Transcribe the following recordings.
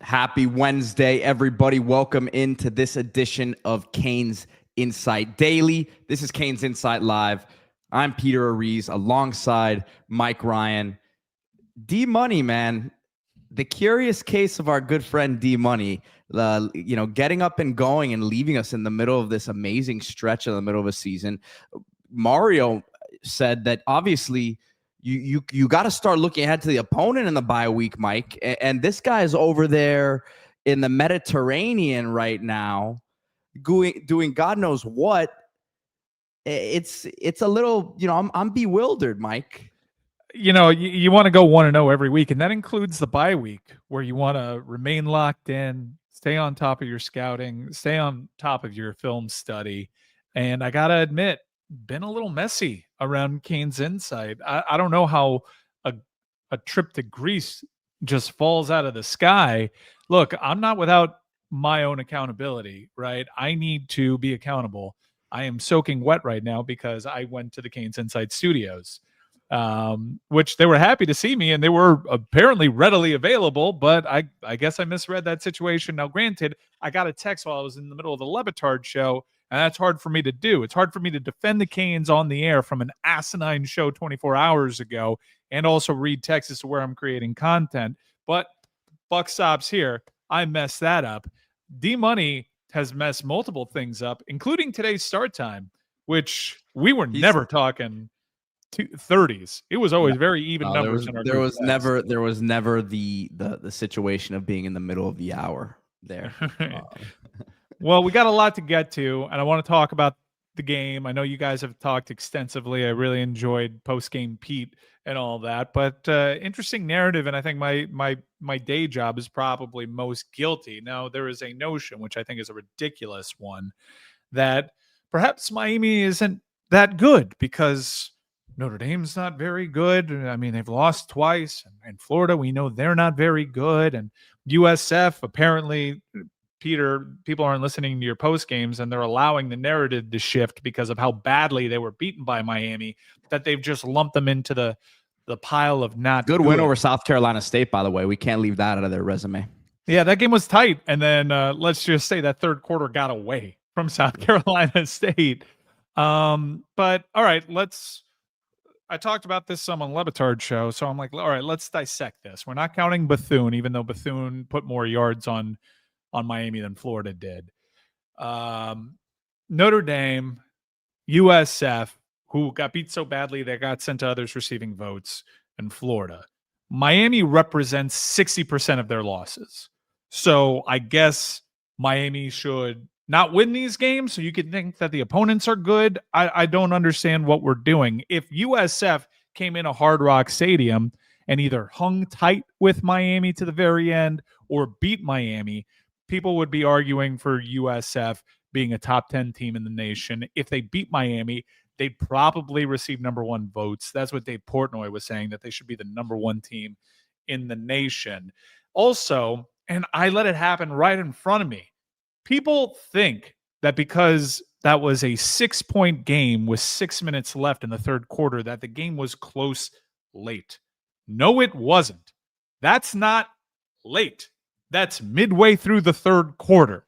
Happy Wednesday, everybody. Welcome into this edition of Kane's Insight Daily. This is Kane's Insight Live. I'm Peter Ariz alongside Mike Ryan. D-Money, man. The curious case of our good friend D-Money, getting up and going and leaving us in the middle of this amazing stretch in the middle of a season. Mario said that obviously you got to start looking ahead to the opponent in the bye week, Mike. And this guy is over there in the Mediterranean right now, doing God knows what. It's a little, I'm bewildered, Mike. You want to go 1-0 every week, and that includes the bye week where you want to remain locked in, stay on top of your scouting, stay on top of your film study. And I got to admit, been a little messy around Kane's Insight. I don't know how a trip to Greece just falls out of the sky. Look, I'm not without my own accountability, right? I need to be accountable. I am soaking wet right now because I went to the Kane's Insight studios. Which they were happy to see me and they were apparently readily available, but I guess I misread that situation. Now, granted, I got a text while I was in the middle of the Levitard show, and that's hard for me to do. It's hard for me to defend the Canes on the air from an asinine show 24 hours ago and also read texts as to where I'm creating content. But buck stops here. I messed that up. D-Money has messed multiple things up, including today's start time, which we were never talking 30s. It was always very even numbers. There was never the situation of being in the middle of the hour there. Well, we got a lot to get to, and I want to talk about the game. I know you guys have talked extensively. I really enjoyed post-game Pete and all that, but interesting narrative, and I think my day job is probably most guilty. Now, there is a notion, which I think is a ridiculous one, that perhaps Miami isn't that good because Notre Dame's not very good. I mean, they've lost twice. And Florida, we know they're not very good. And USF, apparently, Peter, people aren't listening to your post games and they're allowing the narrative to shift because of how badly they were beaten by Miami, that they've just lumped them into the pile of not good. Win over South Carolina State, by the way. We can't leave that out of their resume. Yeah, that game was tight. And then let's just say that third quarter got away from South Carolina State. But all right, I talked about this some on Levitard show, so I'm like, all right, let's dissect this. We're not counting Bethune, even though Bethune put more yards on Miami than Florida did. Notre Dame, USF, who got beat so badly they got sent to others receiving votes, and Florida. Miami represents 60% of their losses. So I guess Miami should not win these games, so you could think that the opponents are good. I don't understand what we're doing. If USF came in a Hard Rock Stadium and either hung tight with Miami to the very end or beat Miami, people would be arguing for USF being a top 10 team in the nation. If they beat Miami, they'd probably receive number one votes. That's what Dave Portnoy was saying, that they should be the number one team in the nation. Also, and I let it happen right in front of me, people think that because that was a 6-point game with 6 minutes left in the third quarter, that the game was close late. No, it wasn't. That's not late. That's midway through the third quarter.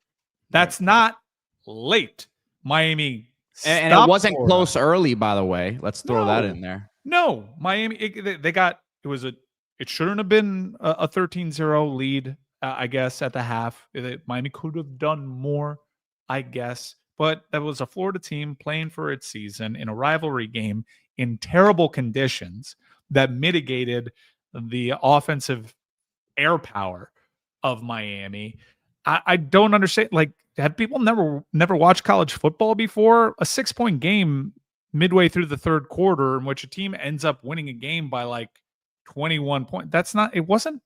That's not late. Miami and it wasn't close early, by the way. Let's throw that in there. No, Miami, it shouldn't have been a 13-0 lead. I guess at the half, Miami could have done more, I guess. But that was a Florida team playing for its season in a rivalry game in terrible conditions that mitigated the offensive air power of Miami. I don't understand. Like, have people never watched college football before? A 6-point game midway through the third quarter in which a team ends up winning a game by like 21 points. That wasn't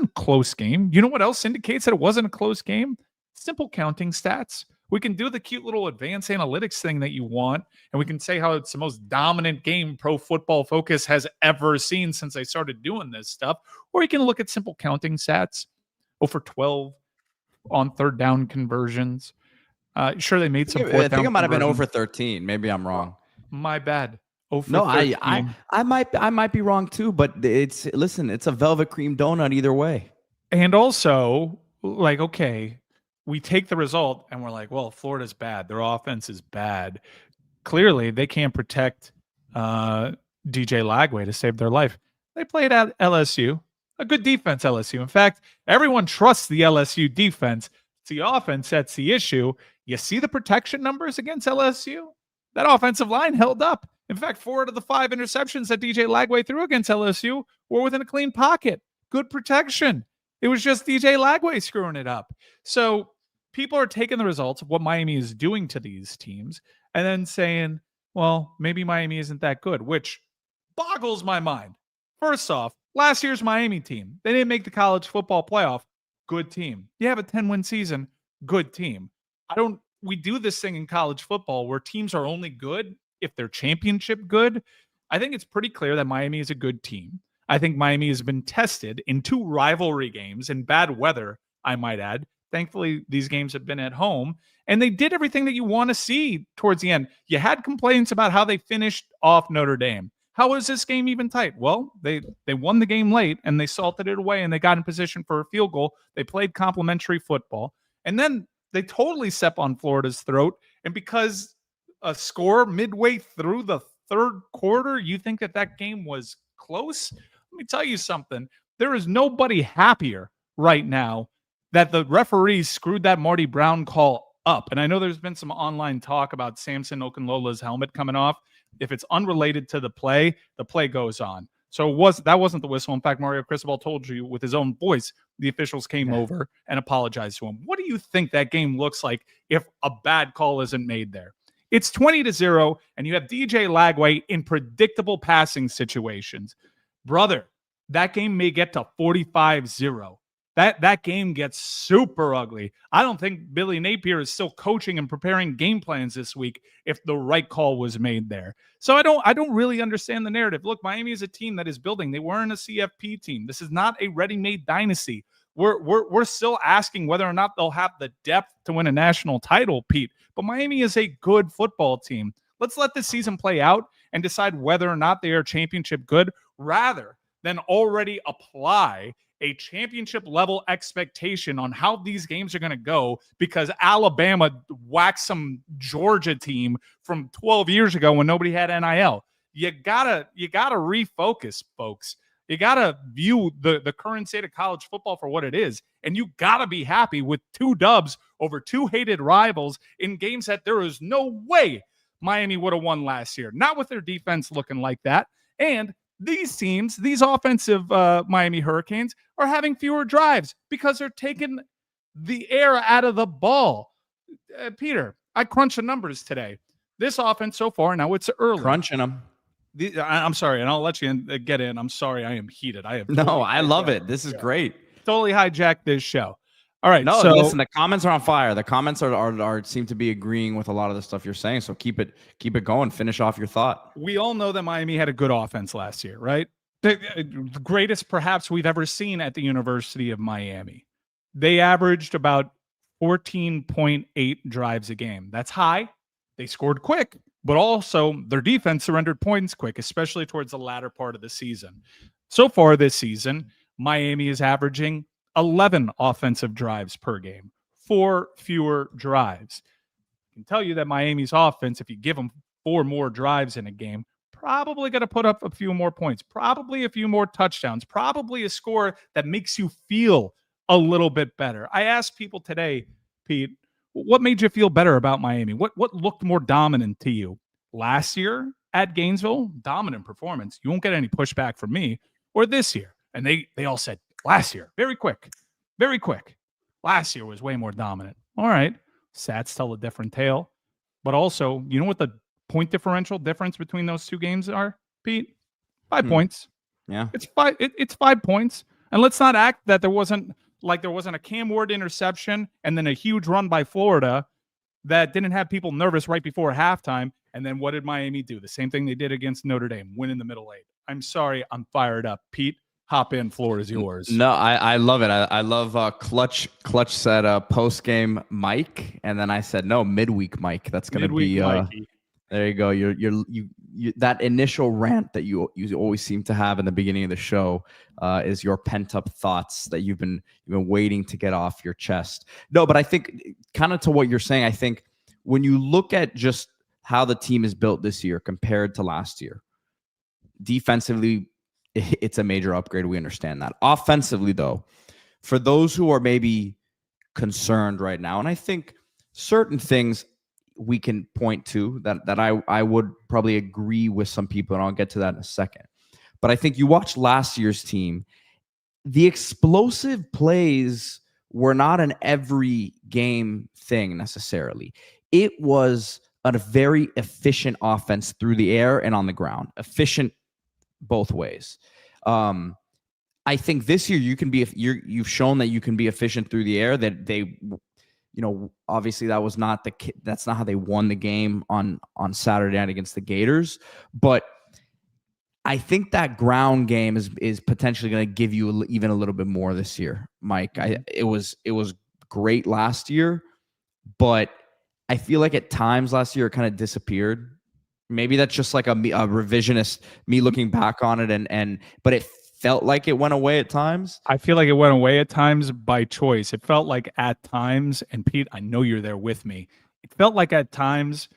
a close game. You know what else indicates that it wasn't a close game? Simple counting stats. We can do the cute little advanced analytics thing that you want, and we can say how it's the most dominant game Pro Football Focus has ever seen since they started doing this stuff. Or you can look at simple counting stats. 0 for 12 on third down conversions. Sure, they made some. I think it might have been 0 for 13. Maybe I'm wrong. My bad. 0 for no, 13. I might be wrong too. But it's a velvet cream donut either way. And also, like, okay, we take the result and we're like, well, Florida's bad. Their offense is bad. Clearly, they can't protect DJ Lagway to save their life. They played at LSU, a good defense, LSU. In fact, everyone trusts the LSU defense. It's the offense that's the issue. You see the protection numbers against LSU? That offensive line held up. In fact, 4 out of the 5 interceptions that DJ Lagway threw against LSU were within a clean pocket. Good protection. It was just DJ Lagway screwing it up. So people are taking the results of what Miami is doing to these teams and then saying, well, maybe Miami isn't that good, which boggles my mind. First off, last year's Miami team, they didn't make the college football playoff. Good team. You have a 10-win season. Good team. We do this thing in college football where teams are only good if they're championship good. I think it's pretty clear that Miami is a good team. I think Miami has been tested in 2 rivalry games in bad weather, I might add. Thankfully, these games have been at home, and they did everything that you want to see towards the end. You had complaints about how they finished off Notre Dame. How was this game even tight? Well, they won the game late, and they salted it away, and they got in position for a field goal. They played complementary football, and then they totally step on Florida's throat. And because a score midway through the third quarter, you think that game was close? Let me tell you something. There is nobody happier right now that the referees screwed that Marty Brown call up. And I know there's been some online talk about Samson Okunlola's helmet coming off. If it's unrelated to the play goes on. So that wasn't the whistle. In fact, Mario Cristobal told you with his own voice, the officials came over and apologized to him. What do you think that game looks like if a bad call isn't made there? It's 20-0, and you have DJ Lagway in predictable passing situations. Brother, that game may get to 45-0. That game gets super ugly. I don't think Billy Napier is still coaching and preparing game plans this week if the right call was made there. So I don't really understand the narrative. Look, Miami is a team that is building. They weren't a CFP team. This is not a ready-made dynasty. We're still asking whether or not they'll have the depth to win a national title, Pete. But Miami is a good football team. Let's let this season play out and decide whether or not they are championship good, rather than already apply a championship level expectation on how these games are going to go because Alabama whacked some Georgia team from 12 years ago when nobody had NIL. You gotta refocus, folks. You gotta view the current state of college football for what it is, and you gotta be happy with 2 dubs over 2 hated rivals in games that there is no way Miami would have won last year. Not with their defense looking like that. And these teams, these offensive Miami Hurricanes, are having fewer drives because they're taking the air out of the ball. Peter, I crunched the numbers today. This offense so far, now it's early. Crunching them. I'm sorry, and I'll let you get in. I'm sorry, I am heated. I love it. This is great. Totally hijacked this show. All right. No, so listen, the comments are on fire. The comments are seem to be agreeing with a lot of the stuff you're saying. So keep it going. Finish off your thought. We all know that Miami had a good offense last year, right? The greatest perhaps we've ever seen at the University of Miami. They averaged about 14.8 drives a game. That's high. They scored quick, but also their defense surrendered points quick, especially towards the latter part of the season. So far this season, Miami is averaging 11 offensive drives per game, 4 fewer drives. I can tell you that Miami's offense, if you give them 4 more drives in a game, probably going to put up a few more points, probably a few more touchdowns, probably a score that makes you feel a little bit better. I asked people today, Pete, what made you feel better about Miami? What looked more dominant to you? Last year at Gainesville, dominant performance. You won't get any pushback from me. Or this year. And they all said, last year, very quick. Last year was way more dominant. All right. Stats tell a different tale. But also, you know what the point differential difference between those 2 games are, Pete? 5 points. Yeah. It's 5 points. And let's not act that there wasn't a Cam Ward interception and then a huge run by Florida that didn't have people nervous right before halftime. And then what did Miami do? The same thing they did against Notre Dame, win in the middle 8. I'm sorry, I'm fired up. Pete, hop in. Floor is yours. No, I love it. I love Clutch said post game Mike, and then I said no, midweek Mike. That's gonna be Mikey. there you go. You that initial rant that you always seem to have in the beginning of the show is your pent up thoughts that you've been waiting to get off your chest. No, but I think kind of to what you're saying, I think when you look at just how the team is built this year compared to last year, defensively, it's a major upgrade. We understand that. Offensively, though, for those who are maybe concerned right now, and I think certain things we can point to that I would probably agree with some people, and I'll get to that in a second. But I think you watch last year's team, the explosive plays were not an every game thing necessarily. It was a very efficient offense through the air and on the ground, efficient both ways. I think this year you've shown that you can be efficient through the air. That they, obviously that's not how they won the game on Saturday night against the Gators. But I think that ground game is potentially going to give you even a little bit more this year, Mike. It was great last year, but I feel like at times last year it kind of disappeared. Maybe that's just like a revisionist, me looking back on it, but it felt like it went away at times. I feel like it went away at times by choice. It felt like at times, and Pete, I know you're there with me. It felt like at times,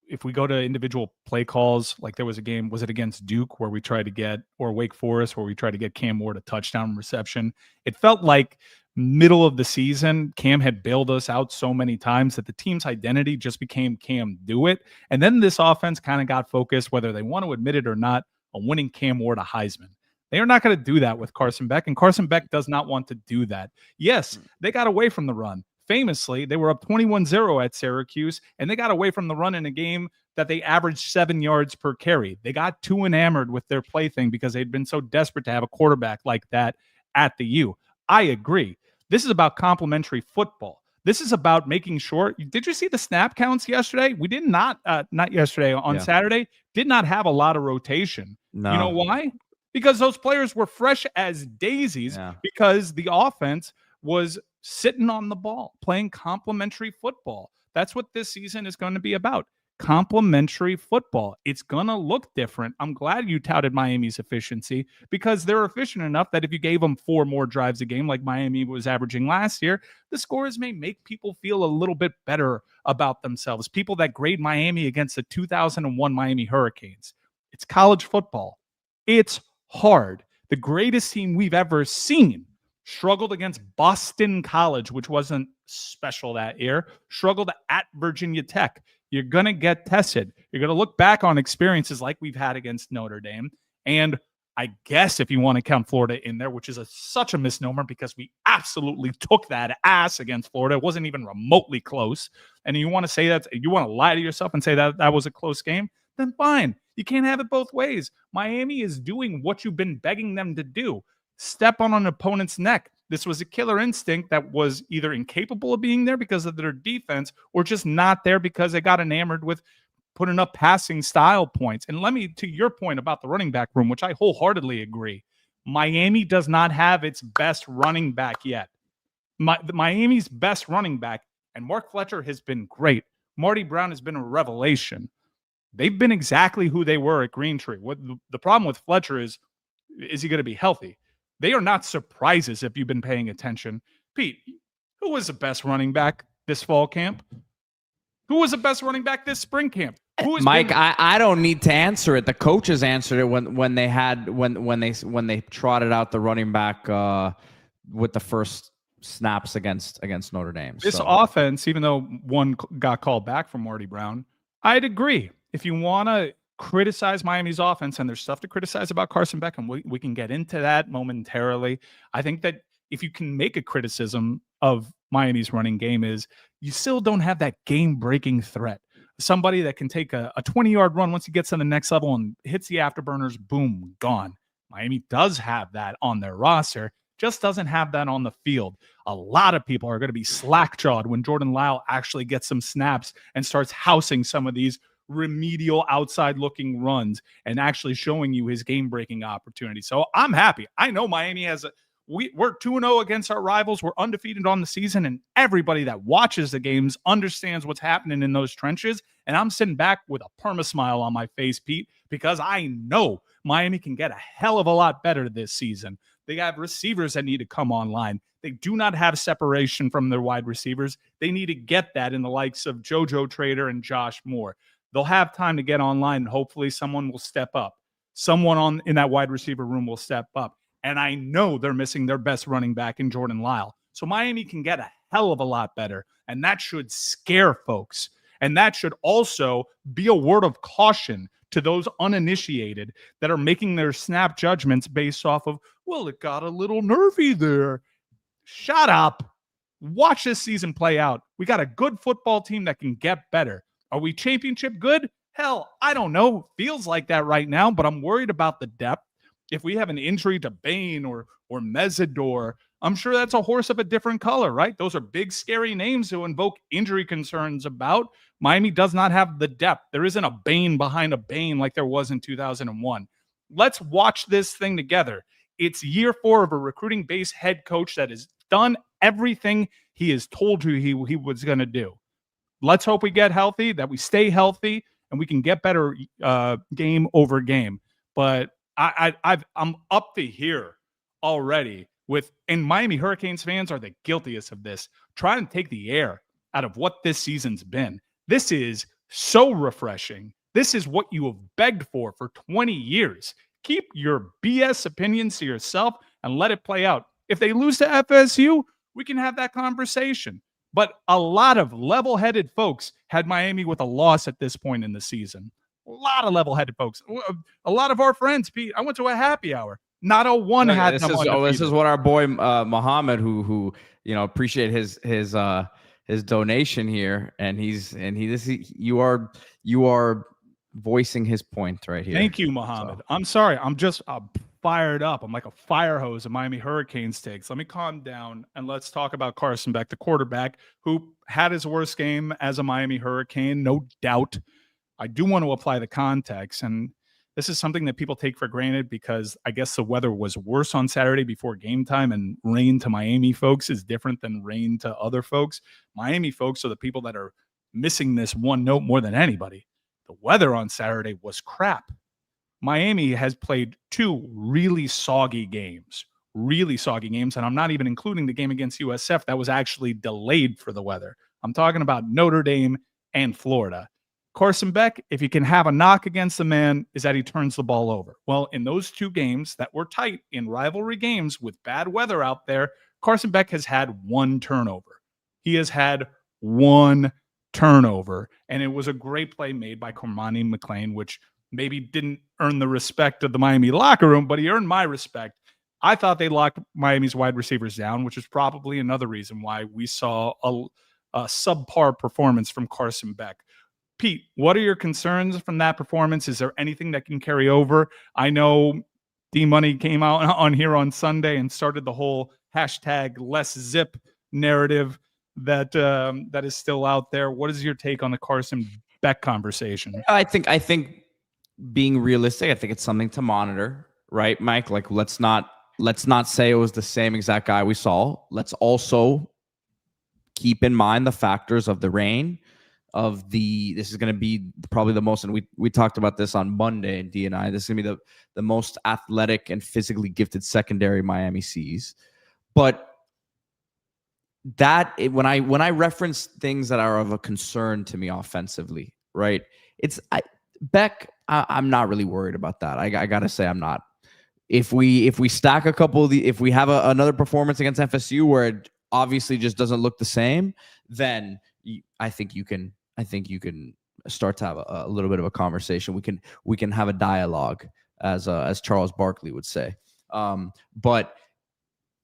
if we go to individual play calls, like there was a game, was it against Duke where we tried to get, or Wake Forest where we tried to get Cam Ward a touchdown reception? It felt like middle of the season, Cam had bailed us out so many times that the team's identity just became Cam do it. And then this offense kind of got focused, whether they want to admit it or not, on winning Cam Ward a Heisman. They are not going to do that with Carson Beck, and Carson Beck does not want to do that. Yes, they got away from the run. Famously, they were up 21-0 at Syracuse, and they got away from the run in a game that they averaged 7 yards per carry. They got too enamored with their plaything because they'd been so desperate to have a quarterback like that at the U. I agree. This is about complementary football. This is about making sure. Did you see the snap counts yesterday? We did not yesterday, on Saturday, did not have a lot of rotation. No. You know why? Because those players were fresh as daisies, because the offense was sitting on the ball, playing complementary football. That's what this season is going to be about. Complementary football. It's going to look different. I'm glad you touted Miami's efficiency, because they're efficient enough that if you gave them 4 more drives a game like Miami was averaging last year, the scores may make people feel a little bit better about themselves. People that grade Miami against the 2001 Miami Hurricanes. It's college football. It's hard. The greatest team we've ever seen struggled against Boston College, which wasn't special that year, struggled at Virginia Tech. You're going to get tested. You're going to look back on experiences like we've had against Notre Dame. And I guess if you want to count Florida in there, which is such a misnomer because we absolutely took that ass against Florida. It wasn't even remotely close. And you want to say that, you want to lie to yourself and say that was a close game, then fine. You can't have it both ways. Miami is doing what you've been begging them to do. Step on an opponent's neck. This was a killer instinct that was either incapable of being there because of their defense, or just not there because they got enamored with putting up passing style points. And let me, to your point about the running back room, which I wholeheartedly agree, Miami does not have its best running back yet. Miami's best running back, and Mark Fletcher has been great. Marty Brown has been a revelation. They've been exactly who they were at Green Tree. What the problem with Fletcher is he going to be healthy? They are not surprises if you've been paying attention. Pete, who was the best running back this fall camp? Who was the best running back this spring camp? Mike, I don't need to answer it. The coaches answered it when they trotted out the running back with the first snaps against Notre Dame. This offense, even though one got called back from Marty Brown, I'd agree. If you want to criticize Miami's offense, and there's stuff to criticize about Carson Beck, and we can get into that momentarily. I think that if you can make a criticism of Miami's running game, is you still don't have that game-breaking threat. Somebody that can take a 20-yard run once he gets to the next level and hits the afterburners, boom, gone. Miami does have that on their roster, just doesn't have that on the field. A lot of people are going to be slack-jawed when Jordan Lyle actually gets some snaps and starts housing some of these remedial outside-looking runs and actually showing you his game-breaking opportunity. So I'm happy. I know Miami has we're 2-0 against our rivals. We're undefeated on the season, and everybody that watches the games understands what's happening in those trenches, And I'm sitting back with a perma smile on my face, Pete, because I know Miami can get a hell of a lot better this season. They have receivers that need to come online. They do not have separation from their wide receivers. They need to get that in the likes of JoJo Trader and Josh Moore. They'll have time to get online, and hopefully someone will step up. Someone in that wide receiver room will step up. And I know they're missing their best running back in Jordan Lyle. So Miami can get a hell of a lot better. And that should scare folks. And that should also be a word of caution to those uninitiated that are making their snap judgments based off of, well, it got a little nervy there. Shut up. Watch this season play out. We got a good football team that can get better. Are we championship good? Hell, I don't know. Feels like that right now, but I'm worried about the depth. If we have an injury to Bain or Mesidor, I'm sure that's a horse of a different color, right? Those are big, scary names to invoke injury concerns about. Miami does not have the depth. There isn't a Bain behind a Bain like there was in 2001. Let's watch this thing together. It's year 4 of a recruiting-based head coach that has done everything he has told you he was going to do. Let's hope we get healthy, that we stay healthy, and we can get better game over game. But I'm up to here already with, and Miami Hurricanes fans are the guiltiest of this, trying to take the air out of what this season's been. This is so refreshing. This is what you have begged for 20 years. Keep your BS opinions to yourself and let it play out. If they lose to FSU, we can have that conversation. But a lot of level-headed folks had Miami with a loss at this point in the season. A lot of level-headed folks. A lot of our friends, Pete, I went to a happy hour. Not a one had them undefeated. This is what our boy Muhammad, who appreciate his donation here, and you are voicing his point right here. Thank you, Muhammad. So. I'm sorry. I'm just fired up. I'm like a fire hose of Miami Hurricanes takes. Let me calm down and let's talk about Carson Beck, the quarterback, who had his worst game as a Miami Hurricane, no doubt. I do want to apply the context, and this is something that people take for granted because I guess the weather was worse on Saturday before game time, and rain to Miami folks is different than rain to other folks. Miami folks are the people that are missing this one note more than anybody. The weather on Saturday was crap. Miami has played 2 really soggy games, and I'm not even including the game against USF that was actually delayed for the weather. I'm talking about Notre Dame and Florida. Carson Beck, if he can have a knock against the man, is that he turns the ball over. Well, in those 2 games that were tight in rivalry games with bad weather out there, Carson Beck has had 1 turnover. He has had 1 turnover, and it was a great play made by Cormani McClain, which maybe didn't earn the respect of the Miami locker room, but he earned my respect. I thought they locked Miami's wide receivers down, which is probably another reason why we saw a subpar performance from Carson Beck. Pete, what are your concerns from that performance? Is there anything that can carry over? I know D-Money came out on here on Sunday and started the whole hashtag less zip narrative that is still out there. What is your take on the Carson Beck conversation? I think being realistic, I think it's something to monitor, right, Mike? Like, let's not say it was the same exact guy we saw. Let's also keep in mind the factors of the rain, this is going to be probably the most, and we talked about this on Monday, D and I, this is going to be the most athletic and physically gifted secondary Miami sees. But when I reference things that are of a concern to me offensively, right? Beck, I'm not really worried about that. I gotta say I'm not. If we stack a couple of if we have another performance against FSU where it obviously just doesn't look the same, then I think you can start to have a little bit of a conversation. We can have a dialogue, as Charles Barkley would say. But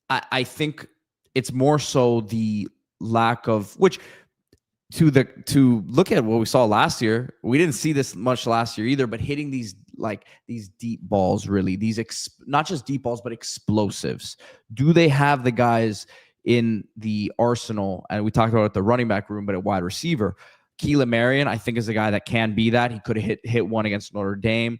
I think it's more so the lack of which. To look at what we saw last year, we didn't see this much last year either, but hitting these deep balls, really, not just deep balls, but explosives. Do they have the guys in the arsenal? And we talked about it at the running back room, but at wide receiver, Keelan Marion, I think, is a guy that can be that. He could have hit one against Notre Dame.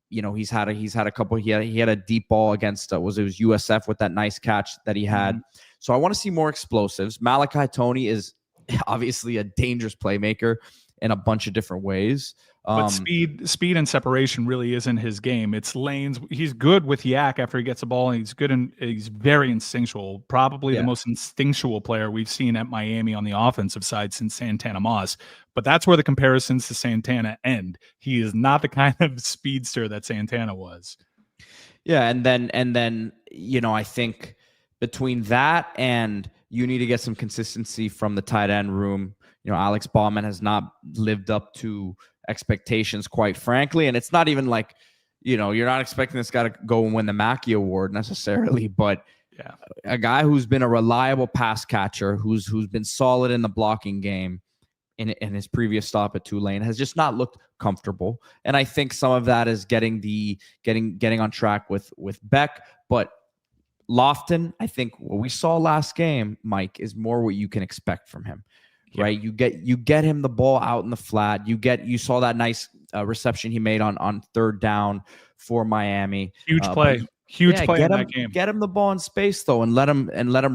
He's had a couple. He had a deep ball against it was USF with that nice catch that he had. Mm-hmm. So I want to see more explosives. Malachi Toney is obviously a dangerous playmaker, in a bunch of different ways. But speed and separation really isn't his game. It's lanes. He's good with yak after he gets the ball, and he's very instinctual. Probably the most instinctual player we've seen at Miami on the offensive side since Santana Moss. But that's where the comparisons to Santana end. He is not the kind of speedster that Santana was. Yeah, and then I think between that and you need to get some consistency from the tight end room. Alex Bauman has not lived up to expectations, quite frankly. And it's not even like, you're not expecting this guy to go and win the Mackey Award necessarily, but a guy who's been a reliable pass catcher, who's been solid in the blocking game in his previous stop at Tulane, has just not looked comfortable. And I think some of that is getting on track with Beck. But Lofton, I think what we saw last game, Mike, is more what you can expect from him. Right, you get him the ball out in the flat. You saw that nice reception he made on third down for Miami. Huge play in that game. Get him the ball in space though, and let him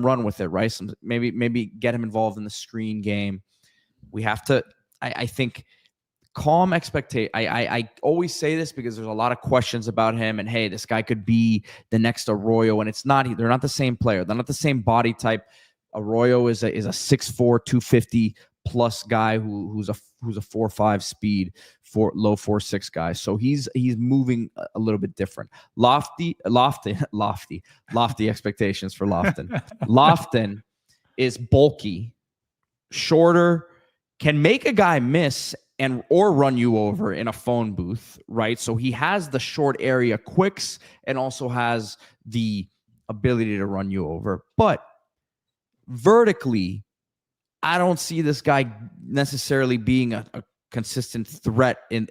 run with it. Right, maybe get him involved in the screen game. We have to. I think calm expectation. I always say this because there's a lot of questions about him, and hey, this guy could be the next Arroyo, and it's not. They're not the same player. They're not the same body type. Arroyo is a 6'4", 250 plus guy who's a 4.5 speed, low 4.6 guy. So he's moving a little bit different. Lofty expectations for Lofton. Lofton is bulky, shorter, can make a guy miss or run you over in a phone booth, right? So he has the short area quicks and also has the ability to run you over, but vertically, I don't see this guy necessarily being a consistent threat in,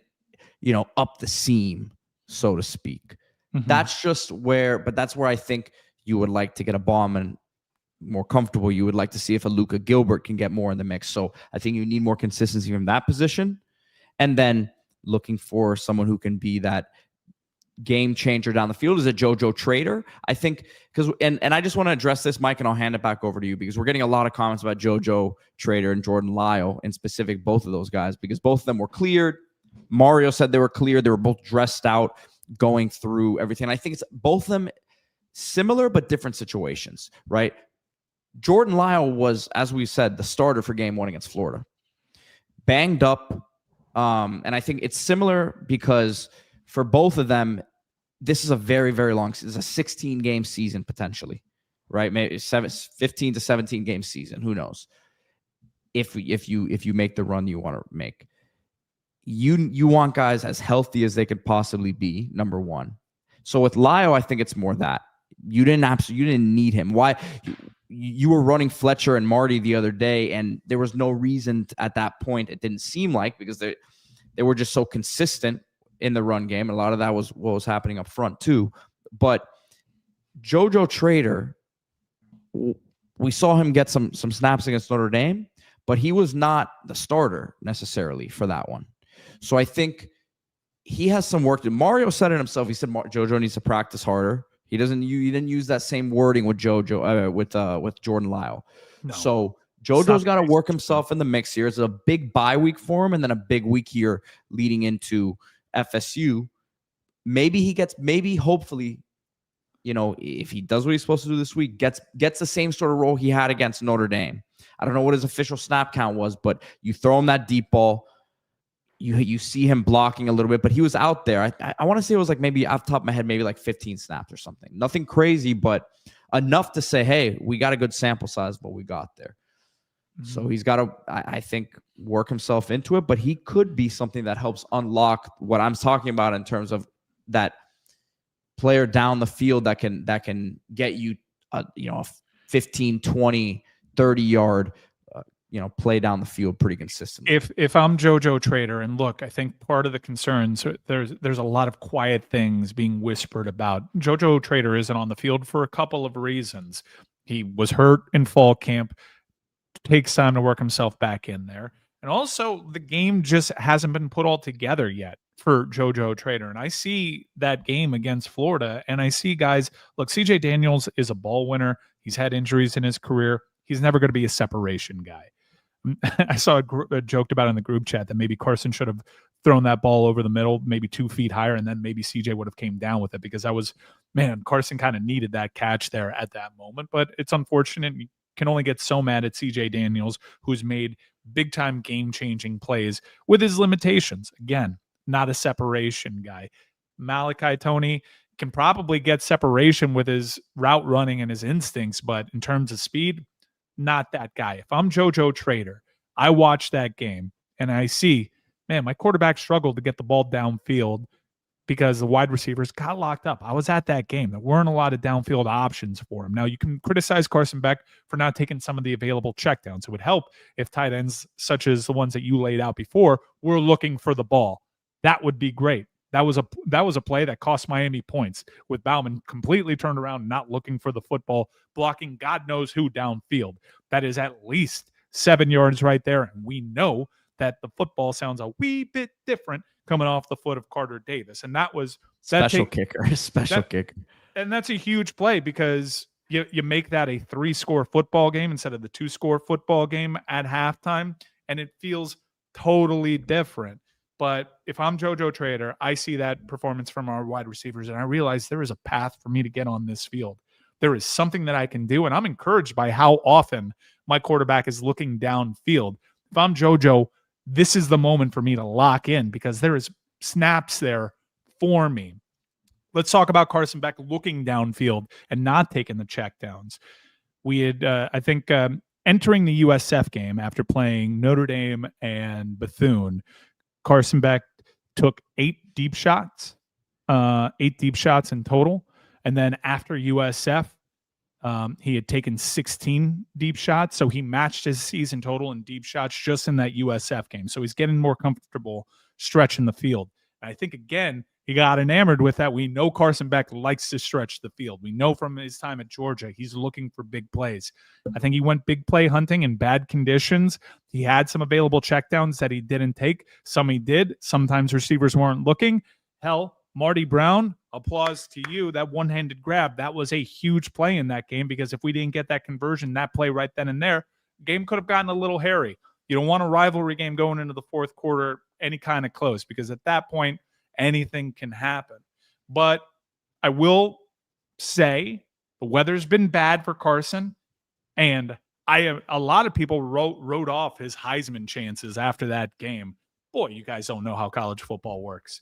up the seam, so to speak. Mm-hmm. That's where I think you would like to get a Bauman more comfortable. You would like to see if a Luka Gilbert can get more in the mix. So I think you need more consistency from that position. And then looking for someone who can be that game changer down the field is a JoJo Trader. I think and I just want to address this, Mike, and I'll hand it back over to you because we're getting a lot of comments about JoJo Trader and Jordan Lyle in specific, both of those guys, because both of them were cleared. Mario said they were cleared. They were both dressed out, going through everything. I think it's both of them similar but different situations, right? Jordan Lyle was, as we said, the starter for game 1 against Florida. Banged up. And I think it's similar because for both of them, this is a very, very long season. It's a 16-game season potentially, right? Maybe 15 to 17-game season. Who knows? If you make the run you want to make, you want guys as healthy as they could possibly be. Number one. So with Lyle, I think it's more that you didn't need him. Why? You were running Fletcher and Marty the other day, and there was no reason at that point. It didn't seem like, because they were just so consistent in the run game. And a lot of that was what was happening up front too. But JoJo Trader, we saw him get some snaps against Notre Dame, but he was not the starter necessarily for that one. So I think he has some work to do. Mario said it himself. He said JoJo needs to practice harder. He didn't use that same wording with JoJo with Jordan Lyle. No. So JoJo's got to work himself in the mix here. It's a big bye week for him, and then a big week here leading into FSU. Hopefully, if he does what he's supposed to do this week, gets the same sort of role he had against Notre Dame. I don't know what his official snap count was, but you throw him that deep ball. You see him blocking a little bit, but he was out there. I want to say it was like, maybe off the top of my head, maybe like 15 snaps or something. Nothing crazy, but enough to say, hey, we got a good sample size, but we got there. Mm-hmm. So he's got to, I think, work himself into it, but he could be something that helps unlock what I'm talking about in terms of that player down the field that can get you a 15, 20, 30 yard play down the field pretty consistently. If I'm JoJo Trader, and look, I think part of the concerns, there's a lot of quiet things being whispered about. JoJo Trader isn't on the field for a couple of reasons. He was hurt in fall camp, takes time to work himself back in there. And also the game just hasn't been put all together yet for JoJo Trader. And I see that game against Florida, and I see guys, look, CJ Daniels is a ball winner. He's had injuries in his career. He's never going to be a separation guy. I saw a joked about in the group chat that maybe Carson should have thrown that ball over the middle, maybe 2 feet higher, and then maybe CJ would have came down with it, because Carson kind of needed that catch there at that moment. But it's unfortunate. You can only get so mad at CJ Daniels, who's made big time game changing plays with his limitations. Again, not a separation guy. Malachi Tony can probably get separation with his route running and his instincts, but in terms of speed, not that guy. If I'm JoJo Trader, I watch that game and I see, man, my quarterback struggled to get the ball downfield because the wide receivers got locked up. I was at that game. There weren't a lot of downfield options for him. Now, you can criticize Carson Beck for not taking some of the available checkdowns. It would help if tight ends, such as the ones that you laid out before, were looking for the ball. That would be great. That was a play that cost Miami points, with Bauman completely turned around, not looking for the football, blocking God knows who downfield. That is at least 7 yards right there. And we know that the football sounds a wee bit different coming off the foot of Carter Davis. And that was special kicker. And that's a huge play, because you make that a 3-score football game instead of the 2-score football game at halftime. And it feels totally different. But if I'm JoJo Trader, I see that performance from our wide receivers, and I realize there is a path for me to get on this field. There is something that I can do, and I'm encouraged by how often my quarterback is looking downfield. If I'm JoJo, this is the moment for me to lock in, because there is snaps there for me. Let's talk about Carson Beck looking downfield and not taking the checkdowns. We had, entering the USF game after playing Notre Dame and Bethune, Carson Beck took 8 deep shots in total. And then after USF, he had taken 16 deep shots. So he matched his season total in deep shots just in that USF game. So he's getting more comfortable stretching the field. And I think, again, he got enamored with that. We know Carson Beck likes to stretch the field. We know from his time at Georgia, he's looking for big plays. I think he went big play hunting in bad conditions. He had some available checkdowns that he didn't take. Some he did. Sometimes receivers weren't looking. Hell, Marty Brown, applause to you. That one-handed grab, that was a huge play in that game, because if we didn't get that conversion, that play right then and there, game could have gotten a little hairy. You don't want a rivalry game going into the fourth quarter any kind of close, because at that point, anything can happen. But I will say the weather's been bad for Carson, and a lot of people wrote off his Heisman chances after that game. Boy, you guys don't know how college football works.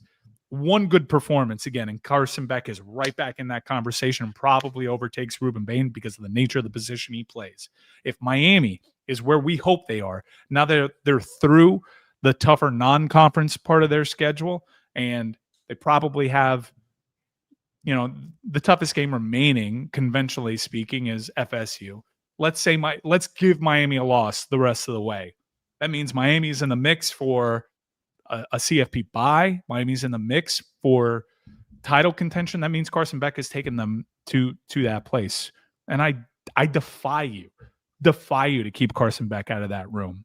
One good performance again, and Carson Beck is right back in that conversation and probably overtakes Ruben Bain because of the nature of the position he plays. If Miami is where we hope they are, now they're through the tougher non-conference part of their schedule, and they probably have, the toughest game remaining, conventionally speaking, is FSU. Let's give Miami a loss the rest of the way. That means Miami's in the mix for a CFP bye. Miami's in the mix for title contention. That means Carson Beck has taken them to that place. And I defy you to keep Carson Beck out of that room.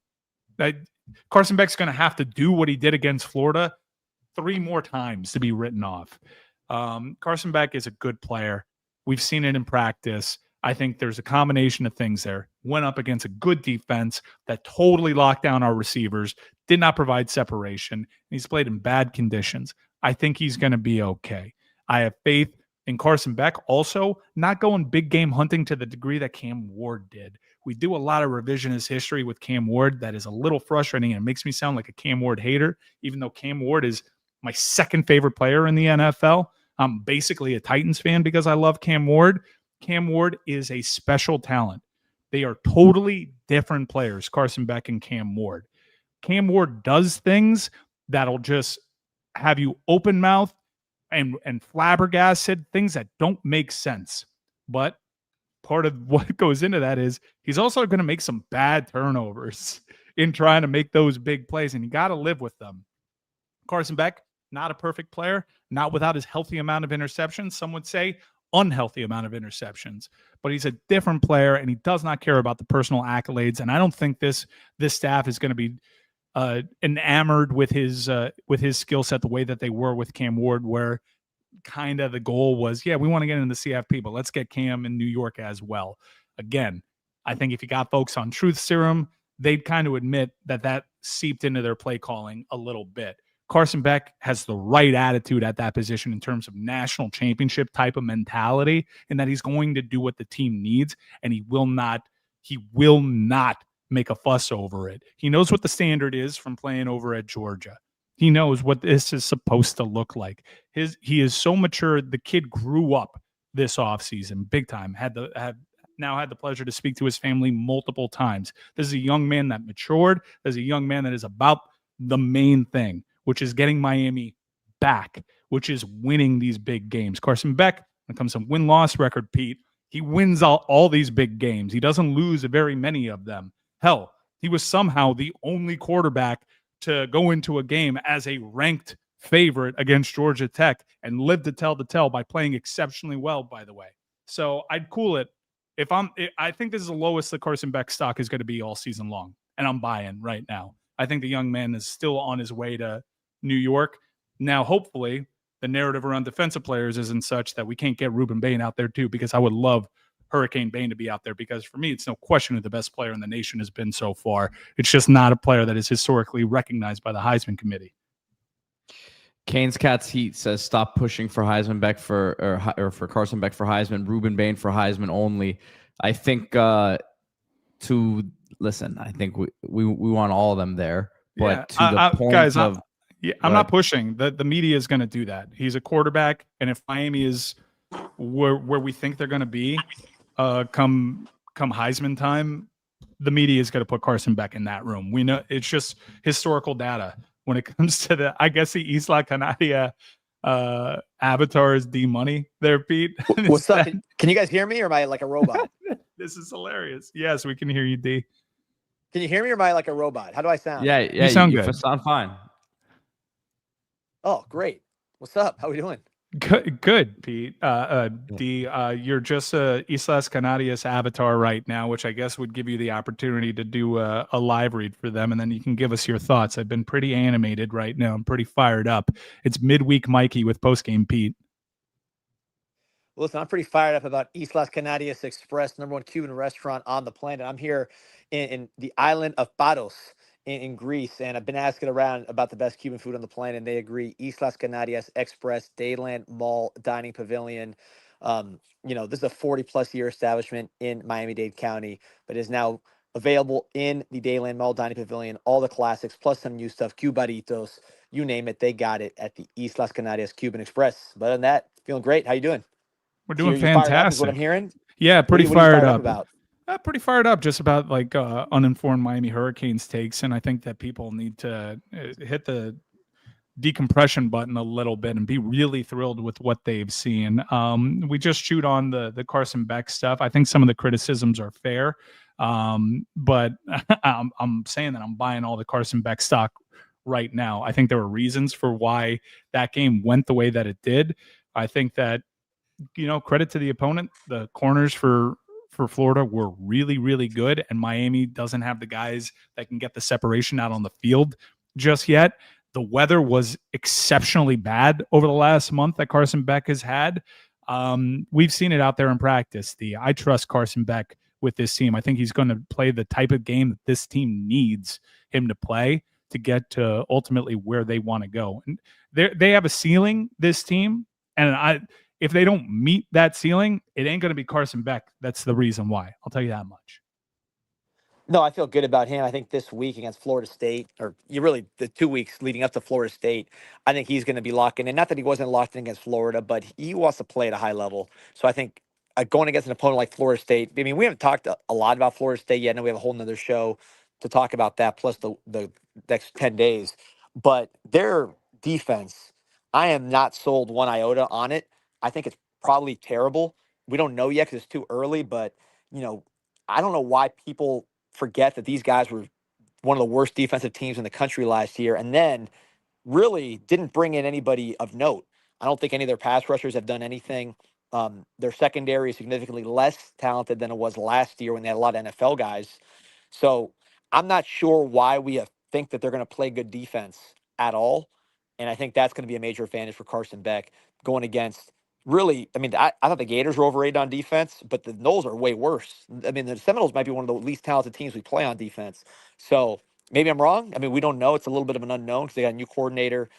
Carson Beck's going to have to do what he did against Florida 3 more times to be written off. Carson Beck is a good player. We've seen it in practice. I think there's a combination of things there. Went up against a good defense that totally locked down our receivers, did not provide separation. He's played in bad conditions. I think he's going to be okay. I have faith in Carson Beck also not going big game hunting to the degree that Cam Ward did. We do a lot of revisionist history with Cam Ward that is a little frustrating, and it makes me sound like a Cam Ward hater, even though Cam Ward is my second favorite player in the NFL. I'm basically a Titans fan because I love Cam Ward. Cam Ward is a special talent. They are totally different players, Carson Beck and Cam Ward. Cam Ward does things that'll just have you open mouth and flabbergasted, things that don't make sense. But part of what goes into that is he's also going to make some bad turnovers in trying to make those big plays, and you got to live with them. Carson Beck, not a perfect player, not without his healthy amount of interceptions. Some would say unhealthy amount of interceptions, but he's a different player, and he does not care about the personal accolades. And I don't think this staff is going to be enamored with his skill set the way that they were with Cam Ward, where kind of the goal was, we want to get into the CFP, but let's get Cam in New York as well. Again, I think if you got folks on truth serum, they'd kind of admit that seeped into their play calling a little bit. Carson Beck has the right attitude at that position in terms of national championship type of mentality, and that he's going to do what the team needs, and he will not make a fuss over it. He knows what the standard is from playing over at Georgia. He knows what this is supposed to look like. He is so mature. The kid grew up this offseason big time. Now had the pleasure to speak to his family multiple times. This is a young man that matured. There's a young man that is about the main thing, which is getting Miami back, which is winning these big games. Carson Beck, when it comes to win-loss record, Pete, he wins all these big games. He doesn't lose very many of them. Hell, he was somehow the only quarterback to go into a game as a ranked favorite against Georgia Tech and live to tell the tale by playing exceptionally well, by the way. So I'd cool it. I think this is the lowest the Carson Beck stock is going to be all season long, and I'm buying right now. I think the young man is still on his way to New York. Now, hopefully, the narrative around defensive players isn't such that we can't get Ruben Bain out there too, because I would love Hurricane Bain to be out there, because for me, it's no question who the best player in the nation has been so far. It's just not a player that is historically recognized by the Heisman committee. Canes Cats Heat says stop pushing for Heisman Beck or for Carson Beck for Heisman, Ruben Bain for Heisman only. I think I think we want all of them there, but to the point guys, of I'm not pushing. The media is going to do that. He's a quarterback, and if Miami is where we think they're going to be come Heisman time, the media is going to put Carson Beck in that room. We know it's just historical data when it comes to I guess the Isla Canaria avatar is D Money there, Pete. What's up? Can you guys hear me, or am I like a robot? This is hilarious. Yes, we can hear you, D. Can you hear me, or am I like a robot? How do I sound? Yeah, you sound good. You sound fine. Oh, great. What's up? How we doing? Good, Pete. D, you're just a Islas Canarias avatar right now, which I guess would give you the opportunity to do a live read for them, and then you can give us your thoughts. I've been pretty animated right now. I'm pretty fired up. It's midweek Mikey with postgame Pete. Listen, I'm pretty fired up about Islas Canarias Express, #1 Cuban restaurant on the planet. I'm here in the island of Paros in Greece, and I've been asking around about the best Cuban food on the planet, and they agree. Islas Canarias Express, Dayland Mall Dining Pavilion. This is a 40-plus year establishment in Miami-Dade County, but is now available in the Dayland Mall Dining Pavilion. All the classics, plus some new stuff, Cubaritos, you name it, they got it at the Islas Canarias Cuban Express. But other than that, feeling great. How you doing? We're doing Fired up is fantastic. what I'm hearing. Yeah, pretty What are you fired up. About? Pretty fired up just about like uninformed Miami Hurricanes takes, and I think that people need to hit the decompression button a little bit and be really thrilled with what they've seen. We just chewed on the Carson Beck stuff. I think some of the criticisms are fair, but I'm saying that I'm buying all the Carson Beck stock right now. I think there were reasons for why that game went the way that it did. I think that, credit to the opponent, the corners for Florida were really, really good, and Miami doesn't have the guys that can get the separation out on the field just yet. The weather was exceptionally bad over the last month that Carson Beck has had. We've seen it out there in practice. I trust Carson Beck with this team. I think he's going to play the type of game that this team needs him to play to get to ultimately where they want to go. And they have a ceiling, this team, and if they don't meet that ceiling, it ain't going to be Carson Beck. That's the reason why. I'll tell you that much. No, I feel good about him. I think this week against Florida State, or the 2 weeks leading up to Florida State, I think he's going to be locked in. And not that he wasn't locked in against Florida, but he wants to play at a high level. So I think going against an opponent like Florida State, I mean, we haven't talked a lot about Florida State yet. I know we have a whole nother show to talk about that, plus the next 10 days. But their defense, I am not sold one iota on it. I think it's probably terrible. We don't know yet because it's too early, but, I don't know why people forget that these guys were one of the worst defensive teams in the country last year, and then really didn't bring in anybody of note. I don't think any of their pass rushers have done anything. Their secondary is significantly less talented than it was last year when they had a lot of NFL guys. So I'm not sure why we think that they're going to play good defense at all. And I think that's going to be a major advantage for Carson Beck going against really, I mean, I thought the Gators were overrated on defense, but the Noles are way worse. I mean, the Seminoles might be one of the least talented teams we play on defense. So maybe I'm wrong. I mean, we don't know. It's a little bit of an unknown because they got a new coordinator,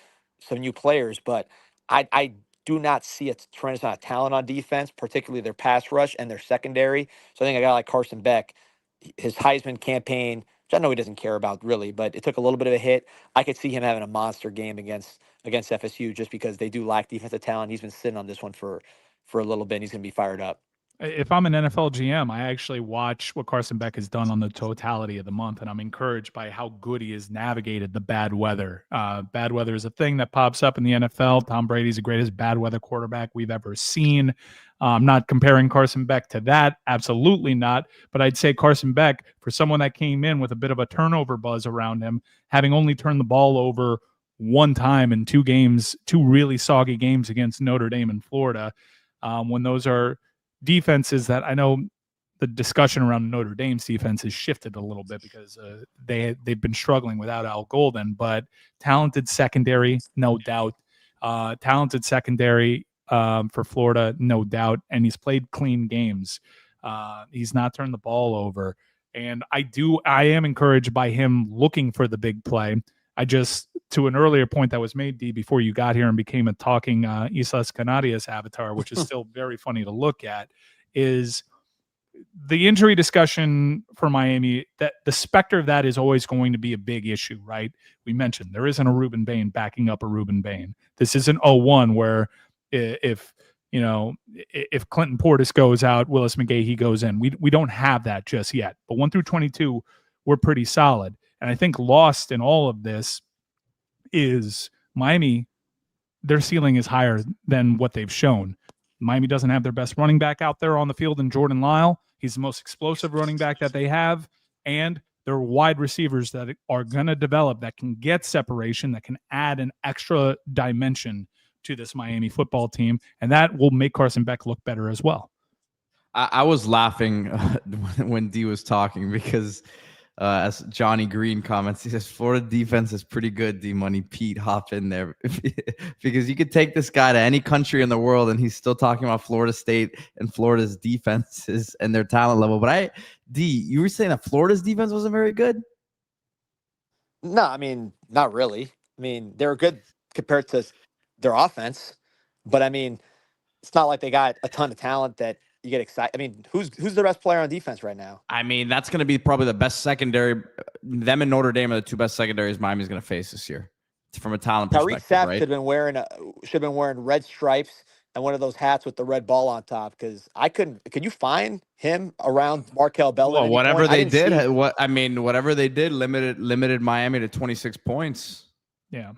some new players, but I do not see a tremendous amount of talent on defense, particularly their pass rush and their secondary. So I think a guy like Carson Beck, his Heisman campaign, which I know he doesn't care about really, but it took a little bit of a hit. I could see him having a monster game against FSU just because they do lack defensive talent. He's been sitting on this one for a little bit. And he's going to be fired up. If I'm an NFL GM, I actually watch what Carson Beck has done on the totality of the month, and I'm encouraged by how good he has navigated the bad weather. Bad weather is a thing that pops up in the NFL. Tom Brady's the greatest bad weather quarterback we've ever seen. I'm not comparing Carson Beck to that. Absolutely not. But I'd say Carson Beck, for someone that came in with a bit of a turnover buzz around him, having only turned the ball over one time in two really soggy games against Notre Dame and Florida, when those are defenses that I know the discussion around Notre Dame's defense has shifted a little bit because they've been struggling without Al Golden, but talented secondary, no doubt. Talented secondary for Florida, no doubt. And he's played clean games. He's not turned the ball over. And I am encouraged by him looking for the big play. To an earlier point that was made, D, before you got here and became a talking Islas Canarias avatar, which is still very funny to look at, is the injury discussion for Miami, that the specter of that is always going to be a big issue, right? We mentioned there isn't a Ruben Bain backing up a Ruben Bain. This isn't 0-1 where if Clinton Portis goes out, Willis McGahee goes in. We don't have that just yet. But 1 through 22, we're pretty solid. And I think lost in all of this is Miami. Their ceiling is higher than what they've shown. Miami doesn't have their best running back out there on the field in Jordan Lyle. He's the most explosive running back that they have. And there are wide receivers that are going to develop that can get separation, that can add an extra dimension to this Miami football team. And that will make Carson Beck look better as well. I was laughing when D was talking because as Johnny Green comments, he says, Florida defense is pretty good, D-Money. Pete, hop in there. Because you could take this guy to any country in the world, and he's still talking about Florida State and Florida's defenses and their talent level. But D, you were saying that Florida's defense wasn't very good? No, I mean, not really. I mean, they're good compared to their offense. But, I mean, it's not like they got a ton of talent that you get excited. I mean, who's the best player on defense right now? I mean, that's going to be probably the best secondary. Them and Notre Dame are the two best secondaries Miami's going to face this year, from a talent perspective. Tariq Sapp right? should have been wearing red stripes and one of those hats with the red ball on top. Because could you find him around Markel Bell? Well, whatever they did, whatever they did, limited Miami to 26 points. Yeah.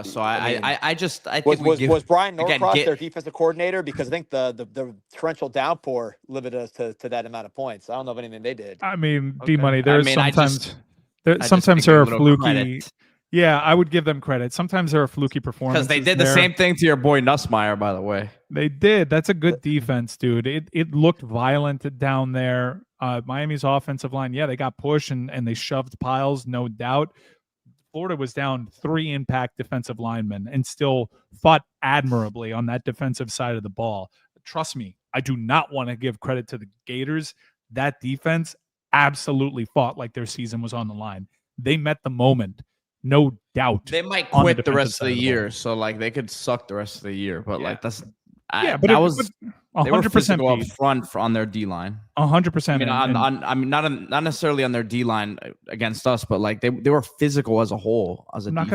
So I think was Brian Norcross their defensive coordinator? Because I think the torrential downpour limited us to that amount of points. I don't know of anything they did. I mean, D-Money, sometimes there are fluky. Credit. Yeah, I would give them credit. Sometimes there are fluky performances. Because they did the same thing to your boy Nussmeier, by the way. They did. That's a good defense, dude. It looked violent down there. Miami's offensive line, yeah, they got pushed and they shoved piles, no doubt. Florida was down 3 impact defensive linemen and still fought admirably on that defensive side of the ball. Trust me, I do not want to give credit to the Gators. That defense absolutely fought like their season was on the line. They met the moment, no doubt. They might quit the rest of the year, so like they could suck the rest of the year. But like that's they were physical up front on their D line. 100%. I mean, not necessarily on their D line against us, but like they were physical as a whole. I'm not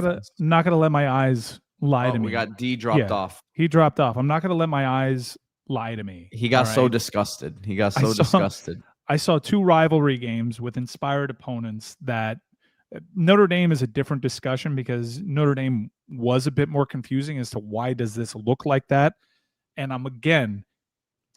gonna let my eyes lie to me. We got D dropped off. He dropped off. I'm not gonna let my eyes lie to me. He got so disgusted. Disgusted. I saw 2 rivalry games with inspired opponents that Notre Dame is a different discussion because Notre Dame was a bit more confusing as to why does this look like that. And I'm again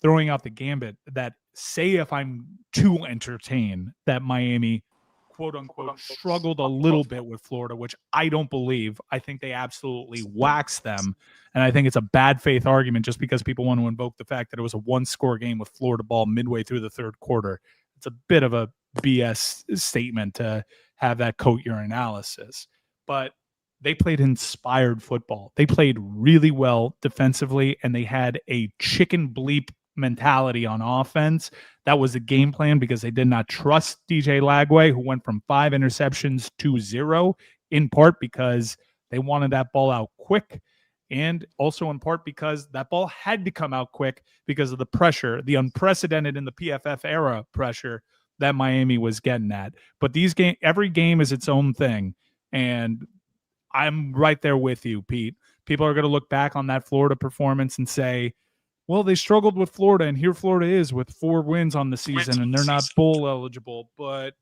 throwing out the gambit that say if I'm too entertained that Miami, quote unquote, struggled a little bit with Florida, which I don't believe. I think they absolutely waxed them. And I think it's a bad faith argument just because people want to invoke the fact that it was a 1-score game with Florida ball midway through the 3rd quarter. It's a bit of a BS statement to have that coat your analysis. But they played inspired football. They played really well defensively, and they had a chicken bleep mentality on offense. That was the game plan because they did not trust DJ Lagway, who went from 5 interceptions to 0, in part because they wanted that ball out quick, and also in part because that ball had to come out quick because of the pressure, the unprecedented in the PFF era pressure that Miami was getting at. But every game is its own thing, and I'm right there with you, Pete. People are going to look back on that Florida performance and say, well, they struggled with Florida, and here Florida is with 4 wins on the season, and they're not bowl eligible. But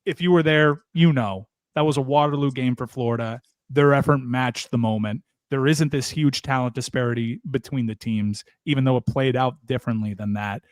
if you were there, that was a Waterloo game for Florida. Their effort matched the moment. There isn't this huge talent disparity between the teams, even though it played out differently than that.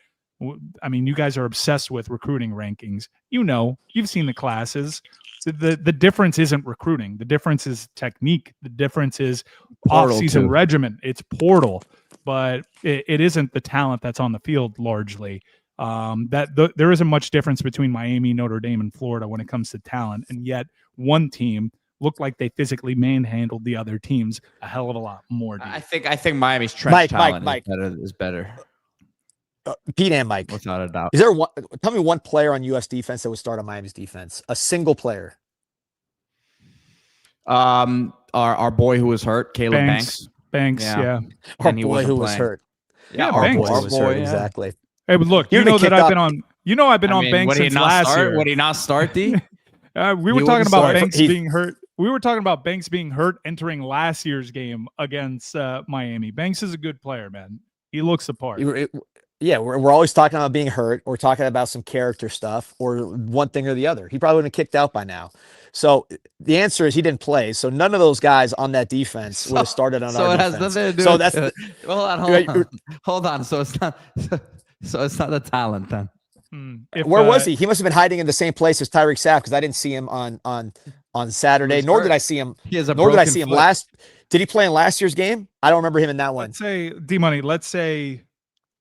I mean, you guys are obsessed with recruiting rankings. You've seen the classes. The difference isn't recruiting. The difference is technique. The difference is off-season regimen. It's portal. But it isn't the talent that's on the field largely. There isn't much difference between Miami, Notre Dame, and Florida when it comes to talent, and yet one team looked like they physically manhandled the other teams a hell of a lot more. Dude. I think Miami's trench talent is better. Pete and Mike, without a doubt. Is there one? Tell me one player on U.S. defense that would start on Miami's defense. A single player. Our boy who was hurt, Caleb Banks. Yeah. Our boy who was hurt. Yeah, our boy was hurt, exactly. Hey, but look, that I've been on. I've been on Banks since last year. Would he not start? We were talking about Banks being hurt. We were talking about Banks being hurt entering last year's game against Miami. Banks is a good player, man. He looks the part. We're always talking about being hurt. We're talking about some character stuff or one thing or the other. He probably would have kicked out by now. So the answer is he didn't play. So none of those guys on that defense would have started on our defense. Has nothing to do with it. Hold on. So it's not the talent then. Where was he? He must have been hiding in the same place as Tyreek Sapp because I didn't see him on Saturday. Nor did I see him. Nor did I see him last. Did he play in last year's game? I don't remember him in that one. Let's say D-Money. Let's say.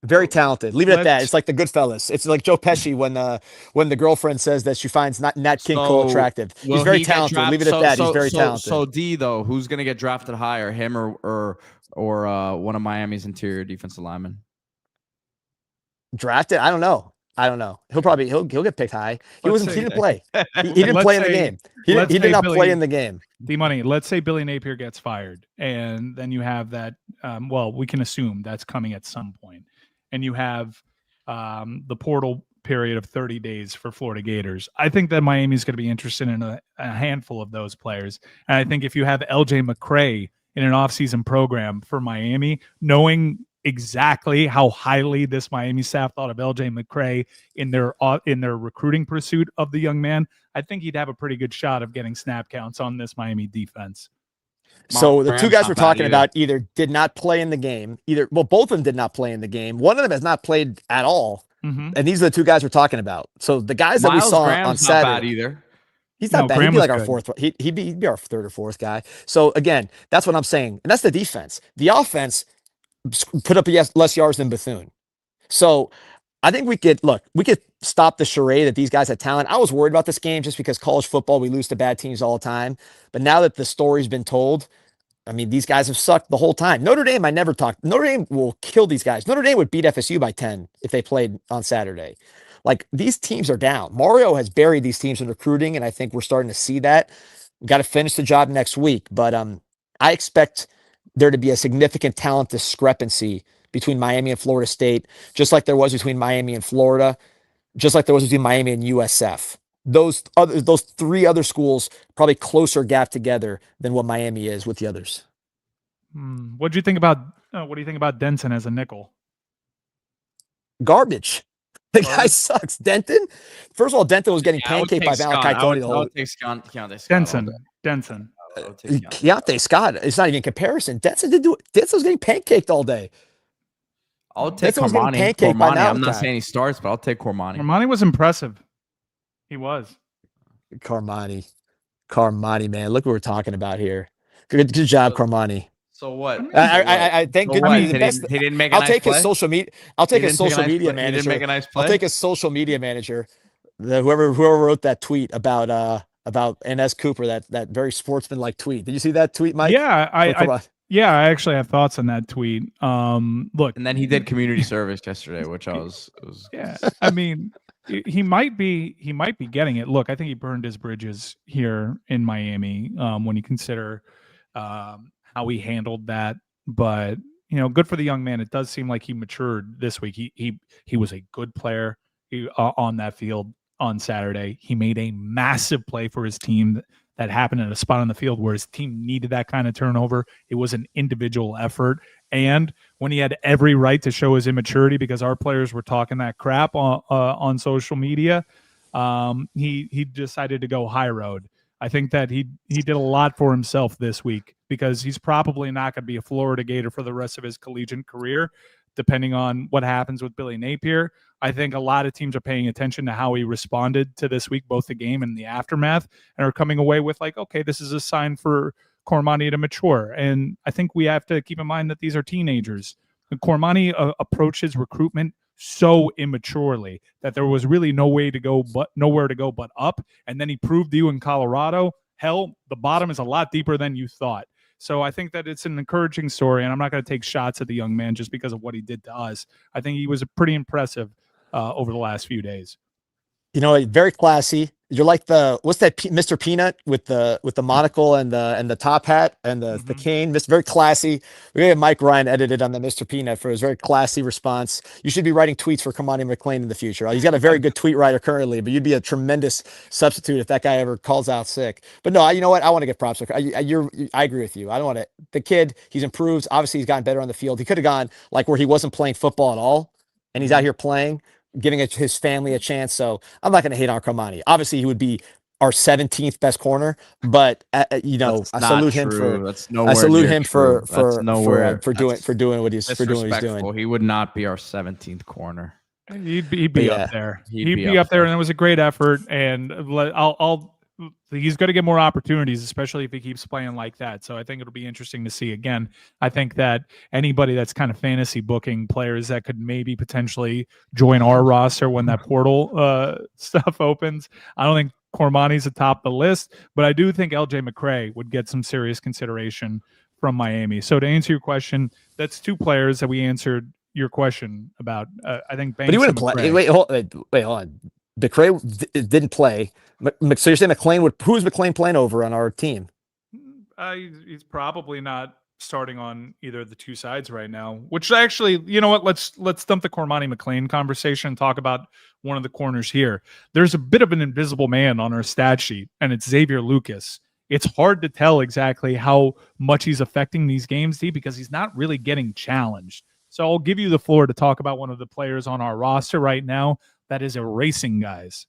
Very talented. Leave it at that. It's like the Goodfellas. It's like Joe Pesci when the girlfriend says that she finds Nat King Cole attractive. He's very talented. Leave it at that. He's very talented. So D though, who's gonna get drafted higher, him or one of Miami's interior defensive linemen? Drafted? I don't know. He'll get picked high. He didn't play. He didn't play in the game. He did not play in the game. D-Money, let's say Billy Napier gets fired, and then you have that. We can assume that's coming at some point. And you have the portal period of 30 days for Florida Gators. I think that Miami's going to be interested in a handful of those players. And I think if you have LJ McCray in an offseason program for Miami, knowing exactly how highly this Miami staff thought of LJ McCray in their recruiting pursuit of the young man, I think he'd have a pretty good shot of getting snap counts on this Miami defense. So the two guys we're talking about either did not play in the game, both of them did not play in the game. One of them has not played at all. Mm-hmm. And these are the two guys we're talking about. So the guys that we saw on Saturday, not bad either. He's not bad. He'd be like our fourth. He'd be our third or fourth guy. So again, that's what I'm saying. And that's the defense. The offense put up less yards than Bethune. So I think we could stop the charade that these guys had talent. I was worried about this game just because college football, we lose to bad teams all the time. But now that the story's been told, I mean, these guys have sucked the whole time. Notre Dame, I never talked. Notre Dame will kill these guys. Notre Dame would beat FSU by 10 if they played on Saturday. Like, these teams are down. Mario has buried these teams in recruiting, and I think we're starting to see that. We've got to finish the job next week. But I expect there to be a significant talent discrepancy between Miami and Florida State, just like there was between Miami and Florida, just like there was between Miami and USF. Those three other schools probably closer gap together than what Miami is with the others. What do you think about Denson as a nickel? Garbage. The guy sucks. Denton. First of all, Denton was getting pancaked by Valakai Tony. Denson. Keontae Scott. It's not even comparison. Denson was getting pancaked all day. I'll take Cormani. I'm not saying he starts, but I'll take Cormani. Cormani was impressive. He was. Carmani, man. Look what we're talking about here. Good job, Carmani. So what? I think good. He didn't make a nice play? Take his social media. I'll take his social media manager. He didn't make a nice play? I'll take his social media manager. Whoever wrote that tweet about about NS Cooper, that very sportsman-like tweet. Did you see that tweet, Mike? Yeah, I actually have thoughts on that tweet. Look, And then he did community service yesterday, which it was yeah. I mean, he might be getting it. Look, I think he burned his bridges here in Miami when you consider how he handled that. But good for the young man. It does seem like he matured this week. He was a good player on that field on Saturday. He made a massive play for his team that happened at a spot on the field where his team needed that kind of turnover. It was an individual effort. And when he had every right to show his immaturity because our players were talking that crap on social media, he decided to go high road. I think that he did a lot for himself this week because he's probably not going to be a Florida Gator for the rest of his collegiate career, depending on what happens with Billy Napier. I think a lot of teams are paying attention to how he responded to this week, both the game and the aftermath, and are coming away with like, okay, this is a sign for Cormani to mature. And I think we have to keep in mind that these are teenagers. And Cormani approached his recruitment so immaturely that there was really nowhere to go but up. And then he proved to you in Colorado, hell, the bottom is a lot deeper than you thought. So I think that it's an encouraging story, and I'm not going to take shots at the young man just because of what he did to us. I think he was pretty impressive over the last few days. Very classy. You're like what's that Mr. Peanut with the monocle and the top hat and the cane. Very classy. We have Mike Ryan edited on the Mr. Peanut for his very classy response. You should be writing tweets for Kamani McLean in the future. He's got a very good tweet writer currently, but you'd be a tremendous substitute if that guy ever calls out sick. But no, you know what? I want to get props. I agree with you. I don't want to. The kid, he's improved. Obviously, he's gotten better on the field. He could have gone like where he wasn't playing football at all, and he's out here playing, giving his family a chance. So I'm not going to hate on Cormani. Obviously, he would be our 17th best corner, but I salute him for doing what he's doing. He would not be our 17th corner. He'd be up there. He'd be up there, and it was a great effort. And he's going to get more opportunities, especially if he keeps playing like that. So I think it'll be interesting to see. Again, I think that anybody that's kind of fantasy booking players that could maybe potentially join our roster when that portal stuff opens, I don't think Cormani's atop the list, but I do think LJ McCray would get some serious consideration from Miami. So to answer your question, that's two players that we answered your question about. I think Banks. But he wouldn't play. Wait, hold on. McCray didn't play. So you're saying McLean who's McLean playing over on our team? He's probably not starting on either of the two sides right now, which actually, you know what? Let's dump the Cormani McLean conversation and talk about one of the corners here. There's a bit of an invisible man on our stat sheet, and it's Xavier Lucas. It's hard to tell exactly how much he's affecting these games, D, because he's not really getting challenged. So I'll give you the floor to talk about one of the players on our roster right now that is erasing guys.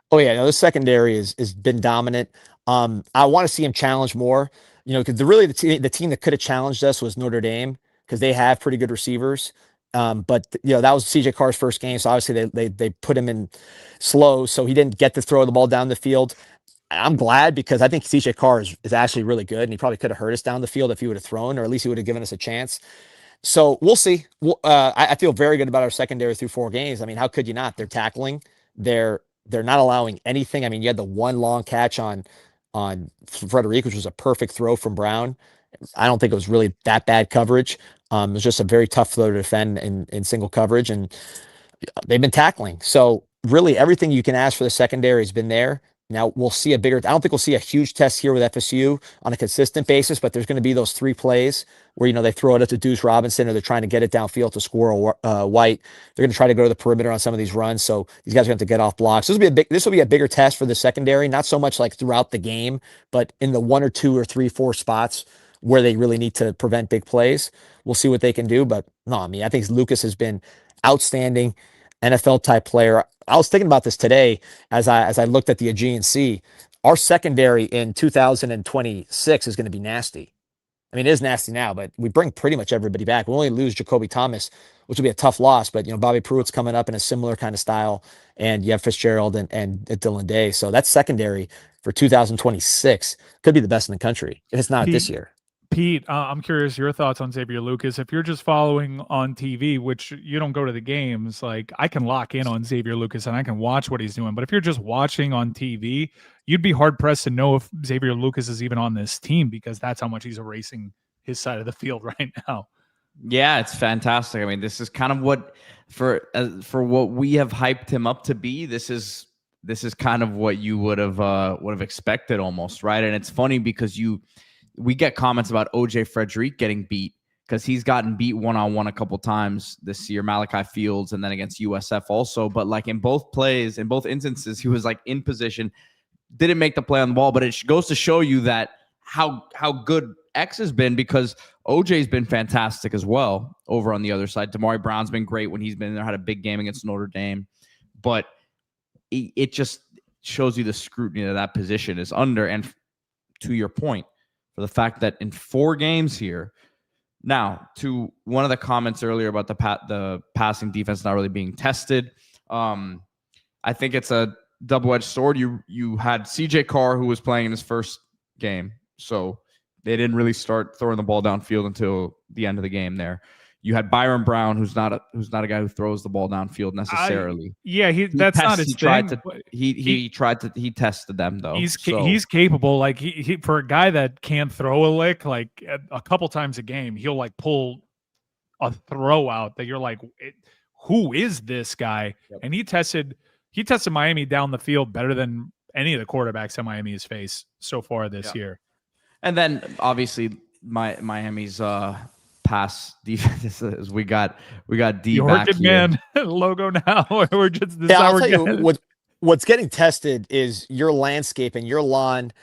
Oh yeah, no, the secondary has been dominant. I want to see him challenge more. Because the team that could have challenged us was Notre Dame because they have pretty good receivers. But that was CJ Carr's first game, so obviously they put him in slow, so he didn't get to throw the ball down the field. I'm glad because I think CJ Carr is actually really good, and he probably could have hurt us down the field if he would have thrown, or at least he would have given us a chance. So we'll see. I feel very good about our secondary through 4 games. I mean, how could you not? They're tackling. They're not allowing anything. I mean, you had the one long catch on Frederic, which was a perfect throw from Brown. I don't think it was really that bad coverage. It was just a very tough throw to defend in single coverage, and they've been tackling. So really everything you can ask for the secondary has been there. Now we'll see I don't think we'll see a huge test here with FSU on a consistent basis, but there's going to be those 3 plays where, they throw it up to Deuce Robinson, or they're trying to get it downfield to Squirrel White. They're going to try to go to the perimeter on some of these runs. So these guys are going to have to get off blocks. This will be a bigger test for the secondary, not so much like throughout the game, but in the 1 or 2 or 3, 4 spots where they really need to prevent big plays. We'll see what they can do. But no, I mean, I think Lucas has been outstanding, NFL type player. I was thinking about this today as I looked at the Aegean Sea. Our secondary in 2026 is going to be nasty. I mean, it is nasty now, but we bring pretty much everybody back. We only lose Jacoby Thomas, which will be a tough loss. But Bobby Pruitt's coming up in a similar kind of style, and you have Fitzgerald and Dylan Day. So that's secondary for 2026 could be the best in the country if it's not this year. Pete, I'm curious your thoughts on Xavier Lucas. If you're just following on TV, which you don't go to the games, like I can lock in on Xavier Lucas and I can watch what he's doing. But if you're just watching on TV, you'd be hard pressed to know if Xavier Lucas is even on this team because that's how much he's erasing his side of the field right now. Yeah, it's fantastic. I mean, this is kind of what for what we have hyped him up to be. This is kind of what you would have expected almost, right? And it's funny because we get comments about OJ Frederick getting beat because he's gotten beat one-on-one a couple times this year, Malachi Fields, and then against USF also. But like in both plays, in both instances, he was like in position, didn't make the play on the ball. But it goes to show you that how good X has been because OJ's been fantastic as well over on the other side. Damari Brown's been great when he's been there, had a big game against Notre Dame. But it just shows you the scrutiny that position is under. And to your point, for the fact that in 4 games here, now to one of the comments earlier about the passing defense not really being tested, I think it's a double-edged sword. You had CJ Carr who was playing in his first game, so they didn't really start throwing the ball downfield until the end of the game there. You had Byron Brown, who's not a guy who throws the ball downfield necessarily. Not his thing. He tested them though. He's capable. Like he for a guy that can't throw a lick, like a couple times a game, he'll like pull a throw out that you're like, who is this guy? Yep. And he tested Miami down the field better than any of the quarterbacks that Miami has faced so far this year. And then obviously Miami's pass defense is we got D back OrchidMan logo now. We're just I'll tell you what's getting tested is your landscape and your lawn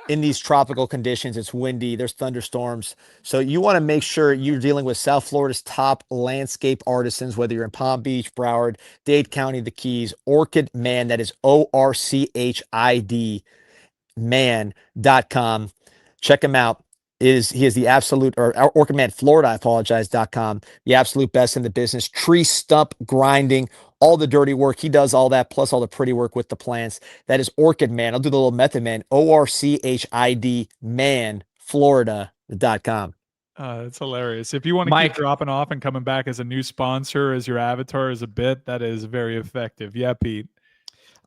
in these tropical conditions. It's windy, there's thunderstorms, so you want to make sure you're dealing with South Florida's top landscape artisans, whether you're in Palm Beach, Broward, Dade County, the Keys. OrchidMan, that is ORCHID man.com. Check him out. He is the absolute, or OrchidMan Florida, .com, the absolute best in the business. Tree stump grinding, all the dirty work. He does all that, plus all the pretty work with the plants. That is OrchidMan. I'll do the little method man, ORCHID man, Florida.com. It's hilarious. If you want to keep dropping off and coming back as a new sponsor, as your avatar, as a bit, that is very effective. Yeah, Pete.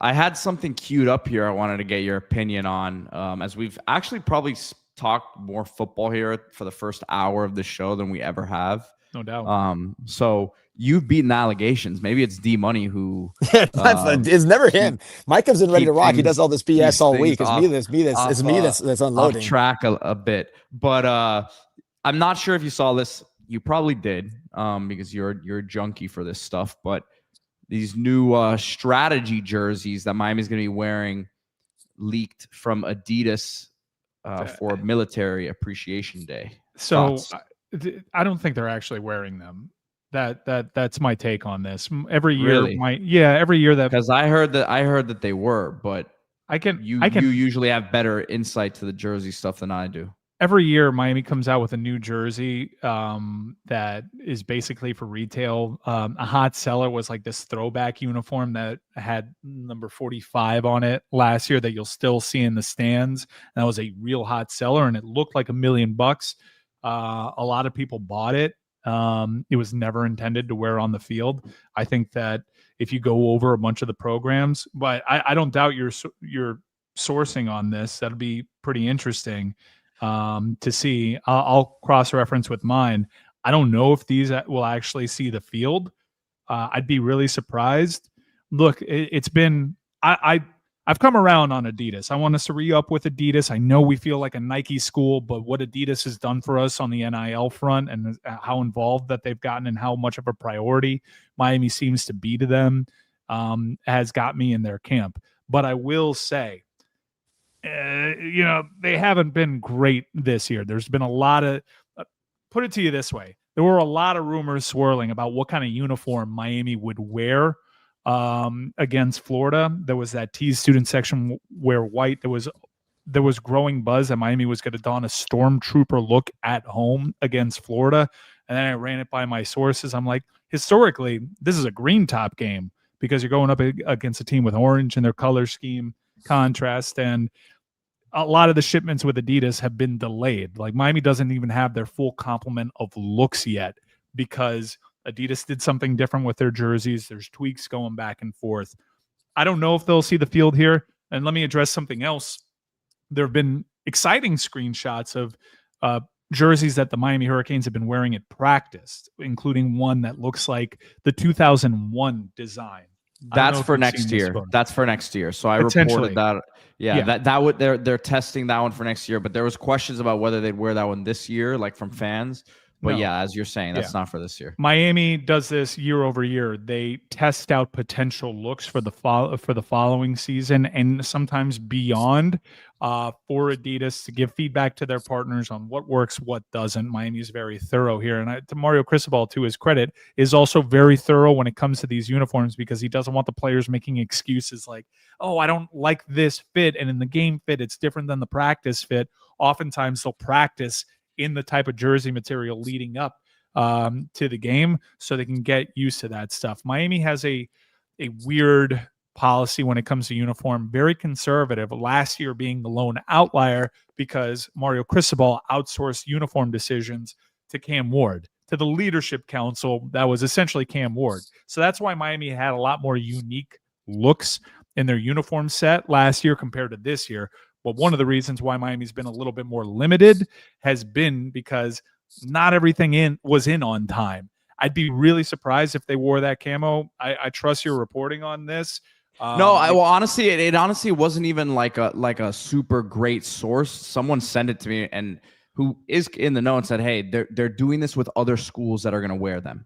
I had something queued up here I wanted to get your opinion on, as we've actually probably talked more football here for the first hour of the show than we ever have. No doubt. So you've beaten allegations. Maybe it's D Money who it's never him. Mike comes in ready to rock. He does all this BS all week. It's me that's unloading. Off track a bit. But I'm not sure if you saw this. You probably did, because you're a junkie for this stuff. But these new strategy jerseys that Miami's going to be wearing leaked from Adidas for Military Appreciation Day. So I don't think they're actually wearing them. That's my take on this. Every year, really? Every year that, because I heard that they were, but you can usually have better insight to the jersey stuff than I do. Every year, Miami comes out with a new jersey that is basically for retail. A hot seller was like this throwback uniform that had number 45 on it last year that you'll still see in the stands. And that was a real hot seller, and it looked like $1 million. A lot of people bought it. It was never intended to wear on the field. I think that if you go over a bunch of the programs, but I don't doubt your sourcing on this. That'll be pretty interesting to see. I'll cross-reference with mine. I don't know if these will actually see the field. I'd be really surprised. Look, it's been I've come around on Adidas. I want us to re-up with Adidas. I know we feel like a Nike school, but what Adidas has done for us on the NIL front and how involved that they've gotten and how much of a priority Miami seems to be to them has got me in their camp. But I will say, they haven't been great this year. There's been a lot of, put it to you this way, there were a lot of rumors swirling about what kind of uniform Miami would wear against Florida. There was that tease student section wear white. There was growing buzz that Miami was going to don a stormtrooper look at home against Florida. And then I ran it by my sources. I'm like, historically, this is a green top game because you're going up against a team with orange in their color scheme contrast. And a lot of the shipments with Adidas have been delayed. Like Miami doesn't even have their full complement of looks yet because Adidas did something different with their jerseys. There's tweaks going back and forth. I don't know if they'll see the field here. And let me address something else. There have been exciting screenshots of jerseys that the Miami Hurricanes have been wearing at practice, including one that looks like the 2001 design. That's for next year. That's for next year. So I reported that. Yeah. That would they're testing that one for next year. But there was questions about whether they'd wear that one this year, like from fans. But yeah, as you're saying, that's not for this year. Miami does this year over year. They test out potential looks for the following season and sometimes beyond for Adidas to give feedback to their partners on what works, what doesn't. Miami is very thorough here. And to Mario Cristobal, to his credit, is also very thorough when it comes to these uniforms because he doesn't want the players making excuses like, oh, I don't like this fit. And in the game fit, it's different than the practice fit. Oftentimes they'll practice in the type of jersey material leading up to the game so they can get used to that stuff. Miami has a weird policy when it comes to uniform, very conservative, last year being the lone outlier because Mario Cristobal outsourced uniform decisions to Cam Ward, to the leadership council that was essentially Cam Ward. So that's why Miami had a lot more unique looks in their uniform set last year compared to this year. But one of the reasons why Miami's been a little bit more limited has been because not everything was in on time. I'd be really surprised if they wore that camo. I trust your reporting on this. Honestly, it honestly wasn't even like a super great source. Someone sent it to me and who is in the know and said, hey, they're doing this with other schools that are going to wear them.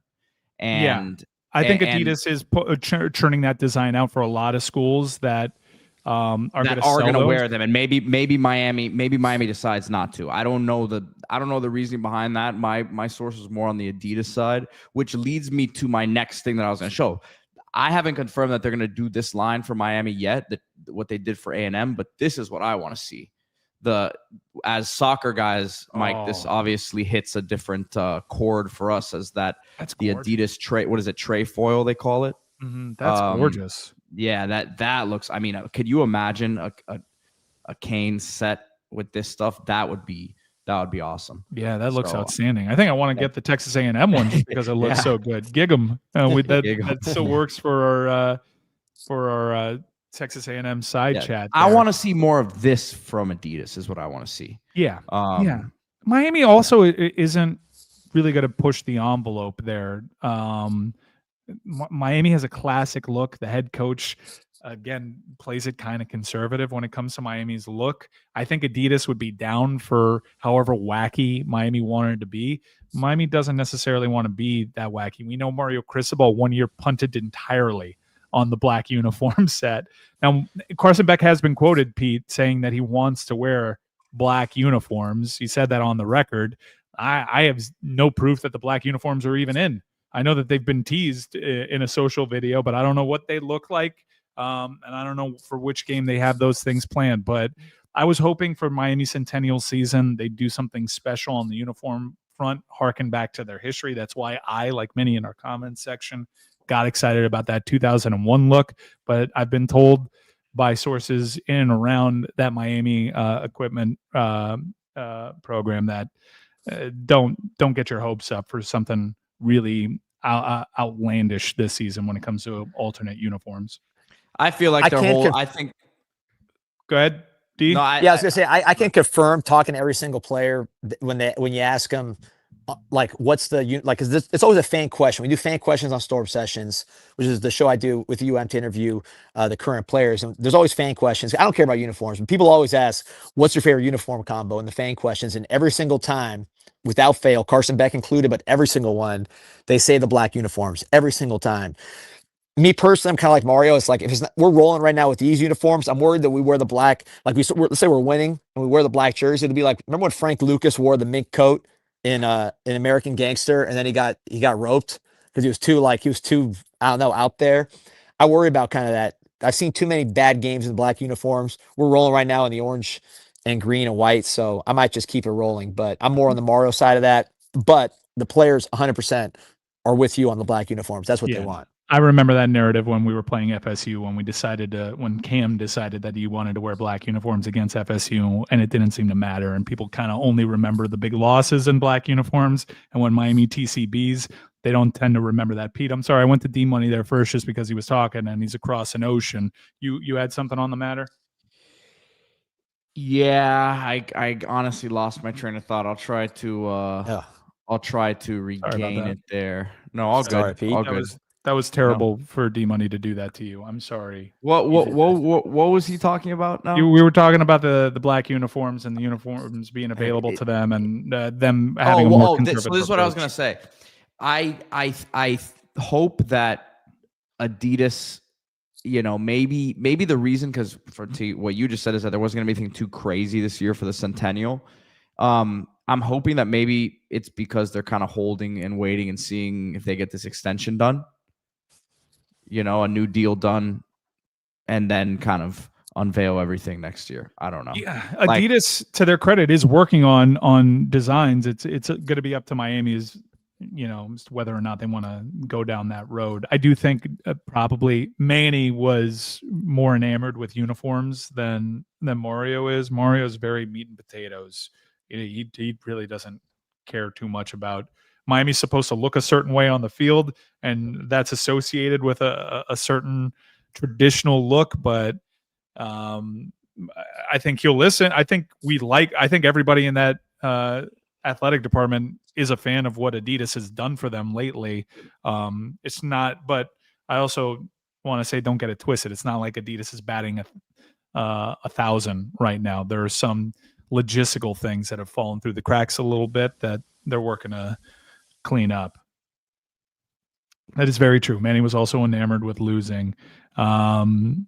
And I think Adidas is churning that design out for a lot of schools that are going to wear them, and maybe Miami decides not to. I don't know the reasoning behind that. My source is more on the Adidas side, which leads me to my next thing that I was going to show. I haven't confirmed that they're going to do this line for Miami yet, what they did for A&M, but this is what I want to see. As soccer guys, Mike, this obviously hits a different chord for us as that's the gorgeous. Adidas tray. What is it? Tray foil they call it. Mm-hmm. That's gorgeous. Yeah, that looks. I mean, could you imagine a Cane set with this stuff? That would be awesome. Yeah, that looks outstanding. I think I want to get the Texas A&M one just because it looks so good. Gig 'em. That still works for our Texas A&M side chat. I want to see more of this from Adidas. Is what I want to see. Yeah, Miami also isn't really going to push the envelope there. Miami has a classic look. The head coach, again, plays it kind of conservative when it comes to Miami's look. I think Adidas would be down for however wacky Miami wanted to be. Miami doesn't necessarily want to be that wacky. We know Mario Cristobal one year punted entirely on the black uniform set. Now, Carson Beck has been quoted, Pete, saying that he wants to wear black uniforms. He said that on the record. I have no proof that the black uniforms are even in. I know that they've been teased in a social video, but I don't know what they look like. And I don't know for which game they have those things planned. But I was hoping for Miami Centennial season, they'd do something special on the uniform front, harken back to their history. That's why I, like many in our comments section, got excited about that 2001 look. But I've been told by sources in and around that Miami equipment program that don't get your hopes up for something really outlandish this season when it comes to alternate uniforms. I feel like I think. Go ahead, D. No, I was gonna say I can confirm talking to every single player when you ask them like what's the like because it's always a fan question. We do fan questions on Storm Sessions, which is the show I do with UM to interview the current players. And there's always fan questions. I don't care about uniforms, but people always ask, "What's your favorite uniform combo?" in the fan questions, and every single time, without fail, Carson Beck included, but every single one, they say the black uniforms every single time. Me personally, I'm kind of like Mario. It's like if we're rolling right now with these uniforms, I'm worried that we wear the black. Like let's say we're winning and we wear the black jersey. It'd be like, remember when Frank Lucas wore the mink coat in American Gangster, and then he got roped because he was too I don't know out there. I worry about kind of that. I've seen too many bad games in black uniforms. We're rolling right now in the orange and green and white, so I might just keep it rolling. But I'm more on the Mario side of that. But the players 100% are with you on the black uniforms. That's what they want. I remember that narrative when we were playing FSU, when Cam decided that he wanted to wear black uniforms against FSU, and it didn't seem to matter. And people kind of only remember the big losses in black uniforms. And when Miami TCBs, they don't tend to remember that. Pete, I'm sorry, I went to D Money there first just because he was talking and he's across an ocean. You had something on the matter? Yeah, I honestly lost my train of thought. I'll try to regain it there. No, all Sorry, good. Pete. All good. That was terrible for D Money to do that to you. I'm sorry. What was he talking about now? We were talking about the black uniforms and the uniforms being available to them and them having a more conservative so this is what I was approach. going to say. I hope that Adidas, maybe the reason, because what you just said is that there wasn't going to be anything too crazy this year for the Centennial. I'm hoping that maybe it's because they're kind of holding and waiting and seeing if they get this extension done, a new deal done, and then kind of unveil everything next year. I don't know. Yeah, Adidas, to their credit, is working on designs. It's going to be up to Miami's, whether or not they want to go down that road. I do think probably Manny was more enamored with uniforms than Mario is. Mario's very meat and potatoes. He really doesn't care too much about. Miami's supposed to look a certain way on the field, and that's associated with a certain traditional look. But I think he'll listen. I think everybody in that athletic department is a fan of what Adidas has done for them lately. It's not, but I also want to say, don't get it twisted. It's not like Adidas is batting 1,000 right now. There are some logistical things that have fallen through the cracks a little bit that they're working to clean up. That is very true. Manny was also enamored with losing. Manny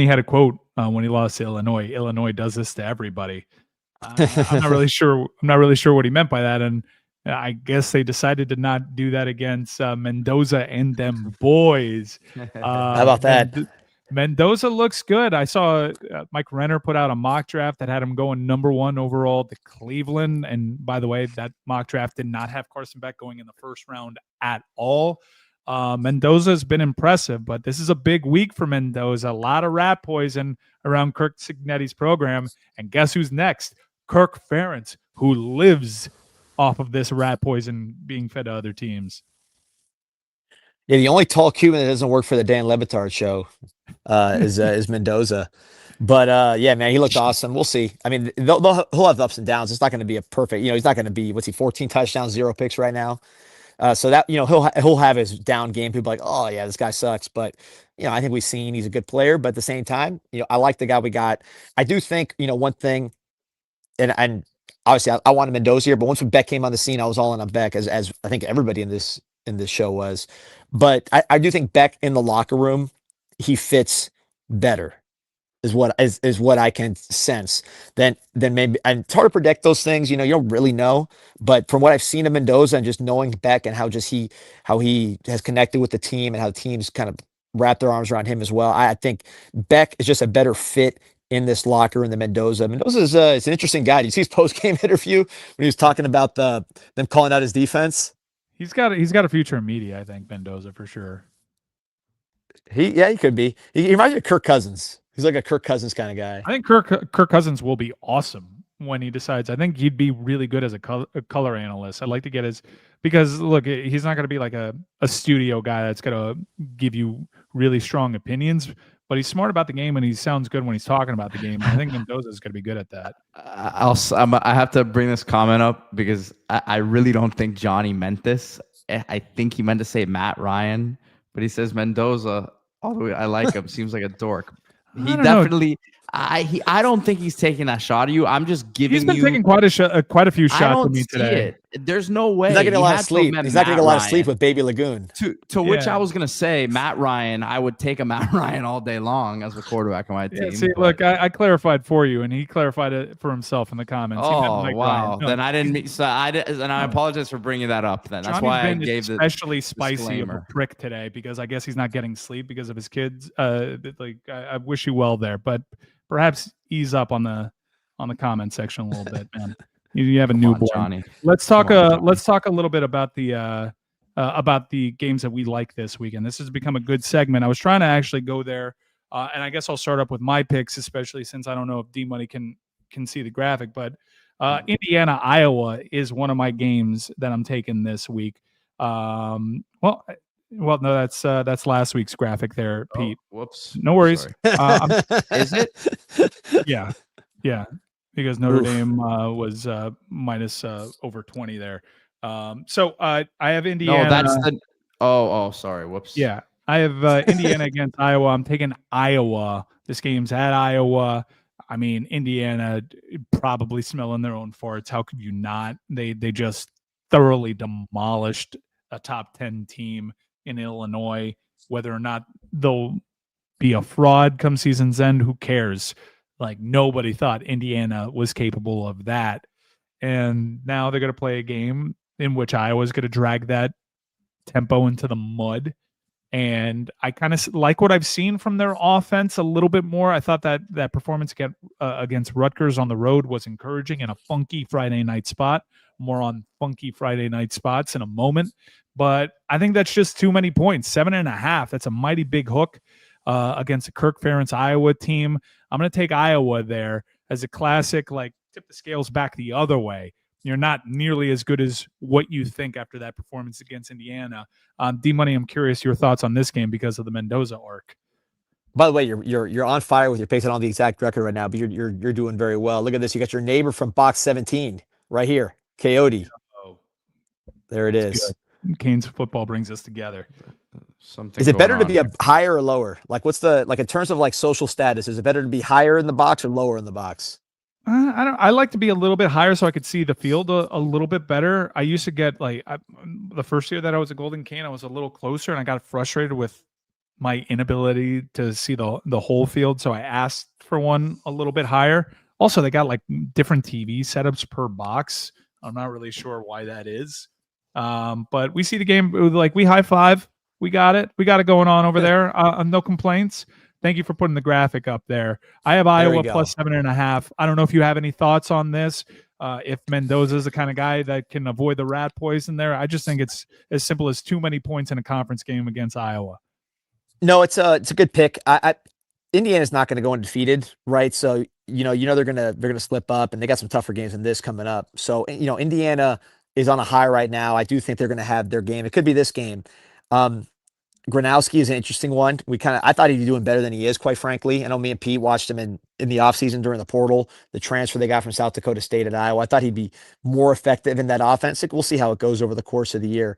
had a quote when he lost to Illinois. Illinois does this to everybody. I'm not really sure. I'm not really sure what he meant by that. And I guess they decided to not do that against Mendoza and them boys. How about that? Mendoza looks good. I saw Mike Renner put out a mock draft that had him going number 1 overall to Cleveland. And by the way, that mock draft did not have Carson Beck going in the first round at all. Mendoza has been impressive, but this is a big week for Mendoza. A lot of rat poison around Kirk Cignetti's program. And guess who's next? Kirk Ferentz, who lives off of this rat poison being fed to other teams. Yeah, the only tall Cuban that doesn't work for the Dan Lebitard show is Mendoza. But yeah, man, he looked awesome. We'll see. I mean, he'll have ups and downs. It's not going to be a perfect. He's not going to be 14 touchdowns, 0 picks right now. So that he'll have his down game. People be like, oh yeah, this guy sucks. But I think we've seen he's a good player. But at the same time, I like the guy we got. I do think one thing, and obviously I wanted Mendoza here, but once Beck came on the scene, I was all in on Beck, as I think everybody in this show was. But I do think Beck in the locker room, he fits better, is what I can sense. Then maybe, and it's hard to predict those things. You don't really know. But from what I've seen of Mendoza and just knowing Beck and how he has connected with the team and how the teams kind of wrap their arms around him as well, I think Beck is just a better fit in this locker than Mendoza. Mendoza's it's an interesting guy. Do you see his post-game interview when he was talking about them calling out his defense? He's got a future in media, I think, Mendoza, for sure. He could be. He reminds me of Kirk Cousins. He's like a Kirk Cousins kind of guy. I think Kirk Cousins will be awesome when he decides. I think he'd be really good as a color analyst. I'd like to get because look, he's not going to be like a studio guy that's going to give you really strong opinions, but he's smart about the game and he sounds good when he's talking about the game. I think Mendoza is going to be good at that. I have to bring this comment up because I really don't think Johnny meant this. I think he meant to say Matt Ryan, but he says Mendoza. Although I like him, seems like a dork. He definitely. I don't think he's taking that shot at you. I'm just giving you. He's been taking quite a few shots at me today. There's no way. He's not getting a lot of sleep. He's not getting a lot of sleep with Baby Lagoon. To which I was gonna say, Matt Ryan. I would take a Matt Ryan all day long as a quarterback on my team. See, look, I clarified for you, and he clarified it for himself in the comments. Oh wow! No. Then I didn't. And I apologize for bringing that up. Then that's why I gave the especially spicy of a prick today because I guess he's not getting sleep because of his kids. I wish you well there, but perhaps ease up on the comment section a little bit, man. You have a newborn. Johnny. Let's talk a little bit about the about the games that we like this weekend. This has become a good segment. I was trying to actually go there, and I guess I'll start up with my picks, especially since I don't know if D Money can see the graphic, but Indiana Iowa is one of my games that I'm taking this week. Well, no, that's last week's graphic there, Pete. Oh, whoops. No worries. Is it? Yeah, because Notre Dame was minus over 20 there. So I have Indiana. No, that's the. Oh, sorry. Whoops. Yeah, I have Indiana against Iowa. I'm taking Iowa. This game's at Iowa. I mean, Indiana probably smelling their own farts. How could you not? They just thoroughly demolished a top 10 team in Illinois. Whether or not they'll be a fraud come season's end, who cares? Like, nobody thought Indiana was capable of that. And now they're going to play a game in which Iowa's going to drag that tempo into the mud. And I kind of like what I've seen from their offense a little bit more. I thought that performance against Rutgers on the road was encouraging in a funky Friday night spot. More on funky Friday night spots in a moment. But I think that's just too many points. 7.5. That's a mighty big hook against a Kirk Ferentz Iowa team. I'm going to take Iowa there as a classic, like, tip the scales back the other way. You're not nearly as good as what you think after that performance against Indiana. D Money, I'm curious your thoughts on this game because of the Mendoza arc. By the way, you're on fire with your picks. I don't know the exact record right now, but you're doing very well. Look at this. You got your neighbor from box 17 right here, Coyote. Oh, there it is. Good. Canes football brings us together. Is it better to be a higher or lower? Like, what's the, like, in terms of like social status? Is it better to be higher in the box or lower in the box? I like to be a little bit higher so I could see the field a little bit better. I used to get the first year that I was a Golden Cane, I was a little closer and I got frustrated with my inability to see the whole field. So I asked for one a little bit higher. Also, they got like different TV setups per box. I'm not really sure why that is. But we see the game, like, we high five. We got it. We got it going on over there. No complaints. Thank you for putting the graphic up there. I have Iowa plus 7.5. I don't know if you have any thoughts on this. If Mendoza is the kind of guy that can avoid the rat poison there, I just think it's as simple as too many points in a conference game against Iowa. No, it's a good pick. Indiana's not going to go undefeated, right? So they're gonna slip up, and they got some tougher games than this coming up. So Indiana is on a high right now. I do think they're going to have their game. It could be this game. Gronowski is an interesting one. I thought he'd be doing better than he is, quite frankly. I know me and Pete watched him in the offseason during the portal, the transfer they got from South Dakota State at Iowa. I thought he'd be more effective in that offense. We'll see how it goes over the course of the year.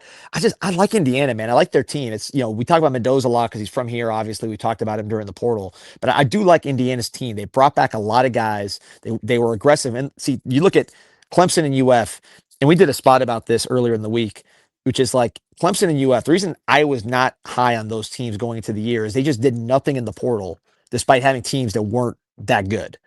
I like Indiana, man. I like their team. It's, we talk about Mendoza a lot because he's from here. Obviously, we talked about him during the portal, but I do like Indiana's team. They brought back a lot of guys. They were aggressive. And see, you look at Clemson and UF, and we did a spot about this earlier in the week, which is like Clemson and UF. The reason I was not high on those teams going into the year is they just did nothing in the portal, despite having teams that weren't that good.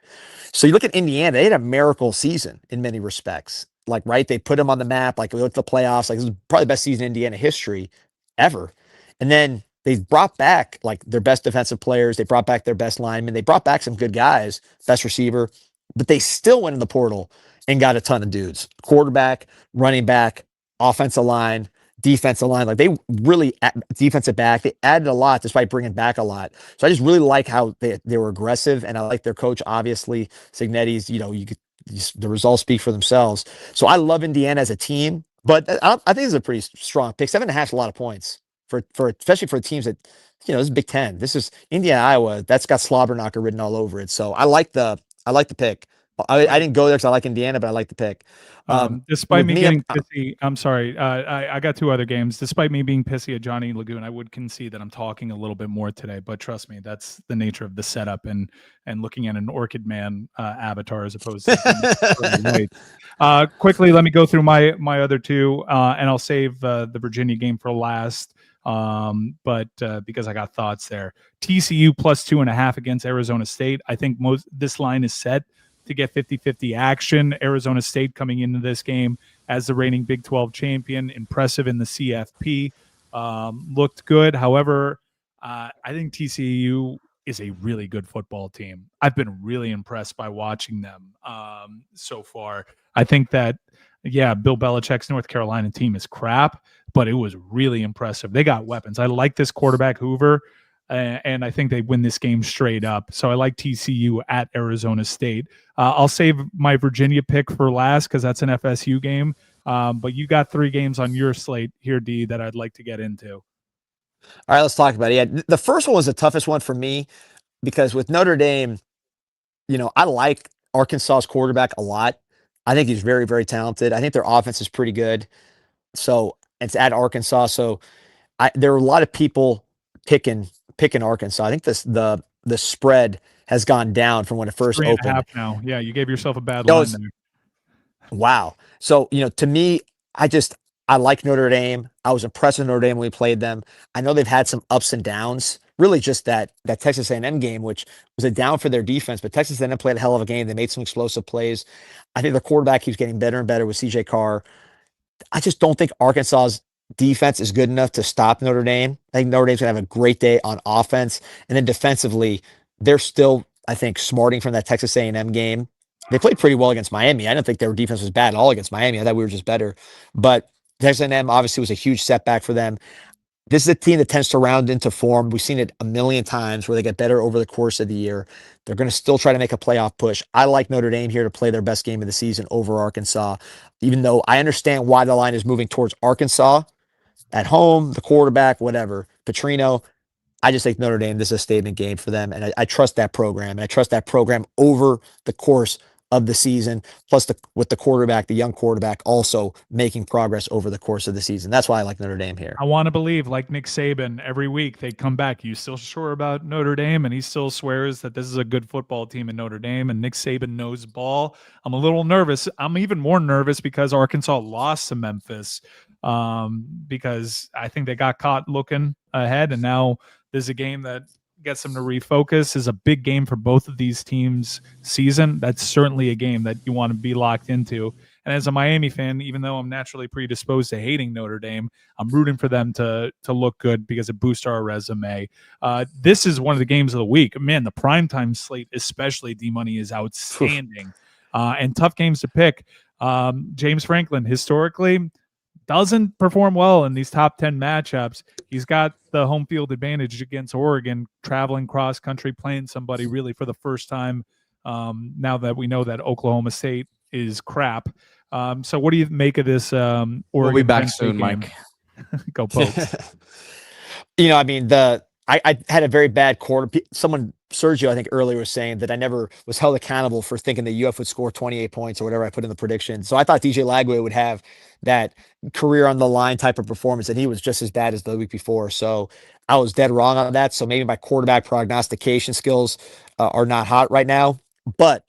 So you look at Indiana, they had a miracle season in many respects. Like, right, they put them on the map, like, with the playoffs. Like, this is probably the best season in Indiana history ever. And then they brought back like their best defensive players. They brought back their best linemen. They brought back some good guys, best receiver, but they still went in the portal and got a ton of dudes. Quarterback, running back, offensive line, defensive line. Like, they really, defensive back, they added a lot despite bringing back a lot. So I just really like how they were aggressive, and I like their coach, obviously. Signetti's, the results speak for themselves. So I love Indiana as a team, but I think it's a pretty strong pick. 7.5 is a lot of points for especially for teams that, this is Big Ten. This is Indiana, Iowa. That's got slobber knocker written all over it. So I like the pick. I didn't go there because I like Indiana, but I like the pick. Despite me getting pissy, I'm sorry. I got two other games. Despite me being pissy at Johnny Lagoon, I would concede that I'm talking a little bit more today. But trust me, that's the nature of the setup and looking at an OrchidMan avatar as opposed to quickly, let me go through my other two, and I'll save the Virginia game for last. But because I got thoughts there. TCU plus 2.5 against Arizona State. I think this line is set to get 50-50 action. Arizona State coming into this game as the reigning Big 12 champion, impressive in the CFP, looked good. However, I think TCU is a really good football team. I've been really impressed by watching them so far. I think that yeah, Bill Belichick's North Carolina team is crap, but it was really impressive. They got weapons. I like this quarterback Hoover, and I think they win this game straight up. So I like TCU at Arizona State. I'll save my Virginia pick for last because that's an FSU game. But you got 3 games on your slate here, D, that I'd like to get into. All right, let's talk about it. Yeah, the first one was the toughest one for me because with Notre Dame, I like Arkansas's quarterback a lot. I think he's very, very talented. I think their offense is pretty good. So it's at Arkansas. So there are a lot of people picking Arkansas. I think the spread has gone down from when it first 3.5 opened. now. Yeah, you gave yourself a bad line there. Wow. So, to me, I like Notre Dame. I was impressed with Notre Dame when we played them. I know they've had some ups and downs. Really just that Texas A&M game, which was a down for their defense, but Texas A&M played a hell of a game. They made some explosive plays. I think their quarterback keeps getting better and better with CJ Carr. I just don't think Arkansas's defense is good enough to stop Notre Dame. I think Notre Dame's going to have a great day on offense. And then defensively, they're still, I think, smarting from that Texas A&M game. They played pretty well against Miami. I didn't think their defense was bad at all against Miami. I thought we were just better. But Texas A&M obviously was a huge setback for them. This is a team that tends to round into form. We've seen it a million times where they get better over the course of the year. They're going to still try to make a playoff push. I like Notre Dame here to play their best game of the season over Arkansas, even though I understand why the line is moving towards Arkansas at home, the quarterback, whatever. Petrino, I just think Notre Dame, this is a statement game for them. And I trust that program. And I trust that program over the course of the season, plus with the quarterback, the young quarterback, also making progress over the course of the season. That's why I like Notre Dame here. I want to believe, like Nick Saban, every week they come back. You still sure about Notre Dame? And he still swears that this is a good football team in Notre Dame, and Nick Saban knows ball. I'm a little nervous. I'm even more nervous because Arkansas lost to Memphis, because I think they got caught looking ahead, and now there's a game that gets them to refocus. Is a big game for both of these teams' season. That's certainly a game that you want to be locked into. And as a Miami fan, even though I'm naturally predisposed to hating Notre Dame, I'm rooting for them to look good because it boosts our resume. This is one of the games of the week. Man, the primetime slate, especially D-Money, is outstanding. And tough games to pick. James Franklin, historically, doesn't perform well in these top 10 matchups. He's got the home field advantage against Oregon, traveling cross country, playing somebody really for the first time, now that we know that Oklahoma State is crap. So what do you make of this Oregon? We'll be back Penn State soon, game? Mike. Go Pokes. I mean, I had a very bad quarter. Sergio, I think earlier was saying that I never was held accountable for thinking that UF would score 28 points or whatever I put in the prediction. So I thought DJ Lagway would have that career on the line type of performance, and he was just as bad as the week before. So I was dead wrong on that. So maybe my quarterback prognostication skills are not hot right now. But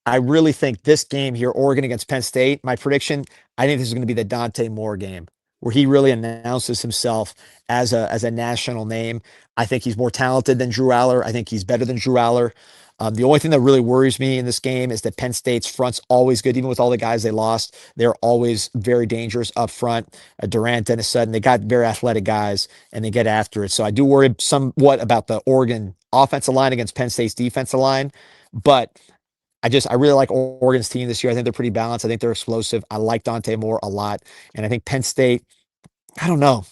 I really think this game here, Oregon against Penn State, my prediction, I think this is going to be the Dante Moore game, where he really announces himself as a national name. I think he's more talented than Drew Aller. I think he's better than Drew Aller. The only thing that really worries me in this game is that Penn State's front's always good. Even with all the guys they lost, they're always very dangerous up front. Durant, Dennis Sutton, they got very athletic guys, and they get after it. So I do worry somewhat about the Oregon offensive line against Penn State's defensive line. But I really like Oregon's team this year. I think they're pretty balanced. I think they're explosive. I like Dante Moore a lot. And I think Penn State, I don't know.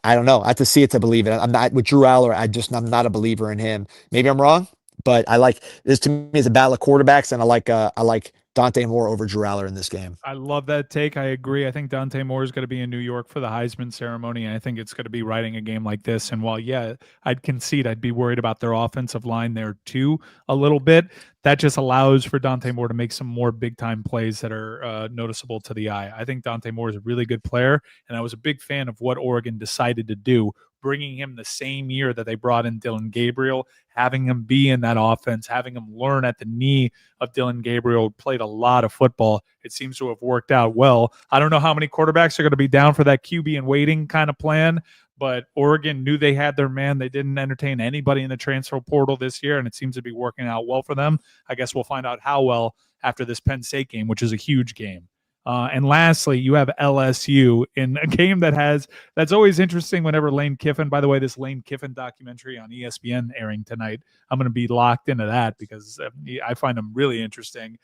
I don't know. I have to see it to believe it. I'm not with Drew Aller. I'm not a believer in him. Maybe I'm wrong, but I like this. To me, is a battle of quarterbacks, and I like Dante Moore over Drew Aller in this game. I love that take. I agree. I think Dante Moore is going to be in New York for the Heisman ceremony, and I think it's going to be riding a game like this. And while, yeah, I'd concede I'd be worried about their offensive line there too a little bit, that just allows for Dante Moore to make some more big-time plays that are noticeable to the eye. I think Dante Moore is a really good player, and I was a big fan of what Oregon decided to do, bringing him the same year that they brought in Dylan Gabriel, having him be in that offense, having him learn at the knee of Dylan Gabriel, played a lot of football. It seems to have worked out well. I don't know how many quarterbacks are going to be down for that QB and waiting kind of plan, but Oregon knew they had their man. They didn't entertain anybody in the transfer portal this year, and it seems to be working out well for them. I guess we'll find out how well after this Penn State game, which is a huge game. And lastly, you have LSU in a game that's always interesting whenever Lane Kiffin, by the way, this Lane Kiffin documentary on ESPN airing tonight, I'm going to be locked into that because I find him really interesting.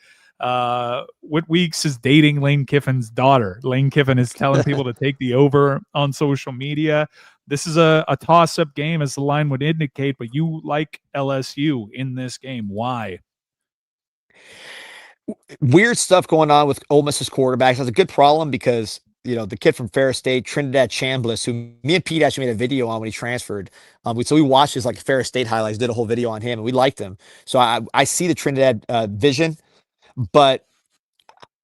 Whit Weeks is dating Lane Kiffin's daughter. Lane Kiffin is telling people to take the over on social media. This is a toss-up game, as the line would indicate, but you like LSU in this game. Why? Weird stuff going on with Ole Miss's quarterbacks. That's a good problem because, the kid from Ferris State, Trinidad Chambliss, who me and Pete actually made a video on when he transferred. So we watched his Ferris State highlights, did a whole video on him, and we liked him. So I see the Trinidad vision, but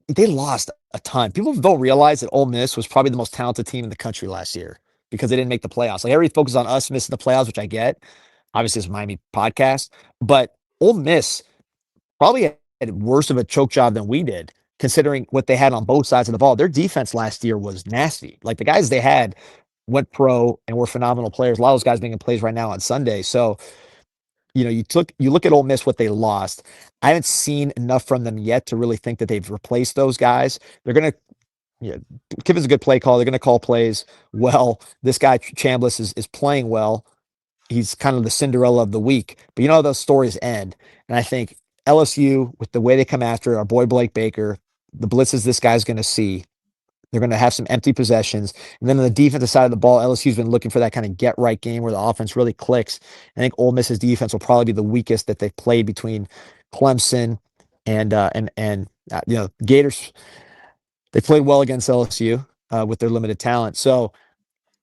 they lost a ton. People don't realize that Ole Miss was probably the most talented team in the country last year because they didn't make the playoffs. Everybody focuses on us missing the playoffs, which I get. Obviously, it's a Miami podcast, but Ole Miss probably had worse of a choke job than we did, considering what they had on both sides of the ball. Their defense last year was nasty. The guys they had went pro and were phenomenal players. A lot of those guys making plays right now on Sunday. So, you look at Ole Miss, what they lost. I haven't seen enough from them yet to really think that they've replaced those guys. They're going to, Kiffin's a good play call. They're going to call plays well. This guy, Chambliss, is playing well. He's kind of the Cinderella of the week. But those stories end. And I think LSU, with the way they come after our boy Blake Baker, the blitzes this guy's going to see, they're going to have some empty possessions. And then on the defensive side of the ball, LSU's been looking for that kind of get-right game where the offense really clicks. I think Ole Miss's defense will probably be the weakest that they've played between Clemson and Gators. They played well against LSU with their limited talent. So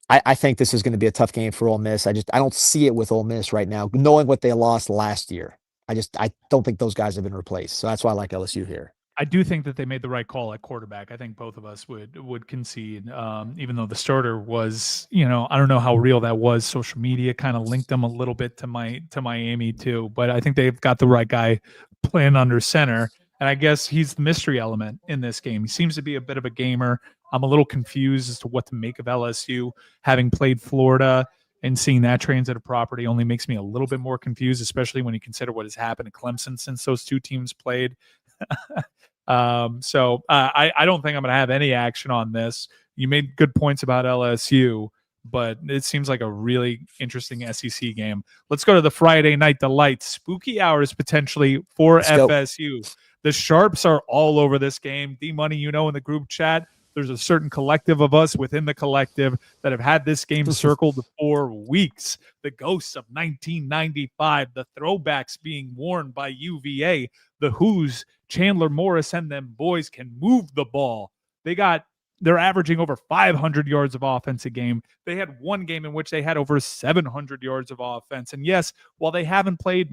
I think this is going to be a tough game for Ole Miss. I don't see it with Ole Miss right now, knowing what they lost last year. I don't think those guys have been replaced. So that's why I like LSU here. I do think that they made the right call at quarterback. I think both of us would concede, even though the starter was, I don't know how real that was. Social media kind of linked them a little bit to Miami too, but I think they've got the right guy playing under center. And I guess he's the mystery element in this game. He seems to be a bit of a gamer. I'm a little confused as to what to make of LSU. Having played Florida and seeing that transitive property only makes me a little bit more confused, especially when you consider what has happened to Clemson since those two teams played. So I don't think I'm going to have any action on this. You made good points about LSU, but it seems like a really interesting SEC game. Let's go to the Friday night delight. Spooky hours potentially for FSU. The Sharps are all over this game. D-Money, in the group chat, there's a certain collective of us within the collective that have had this game circled for weeks. The ghosts of 1995, the throwbacks being worn by UVA, the Who's, Chandler Morris and them boys can move the ball. They're averaging over 500 yards of offense a game. They had one game in which they had over 700 yards of offense. And yes, while they haven't played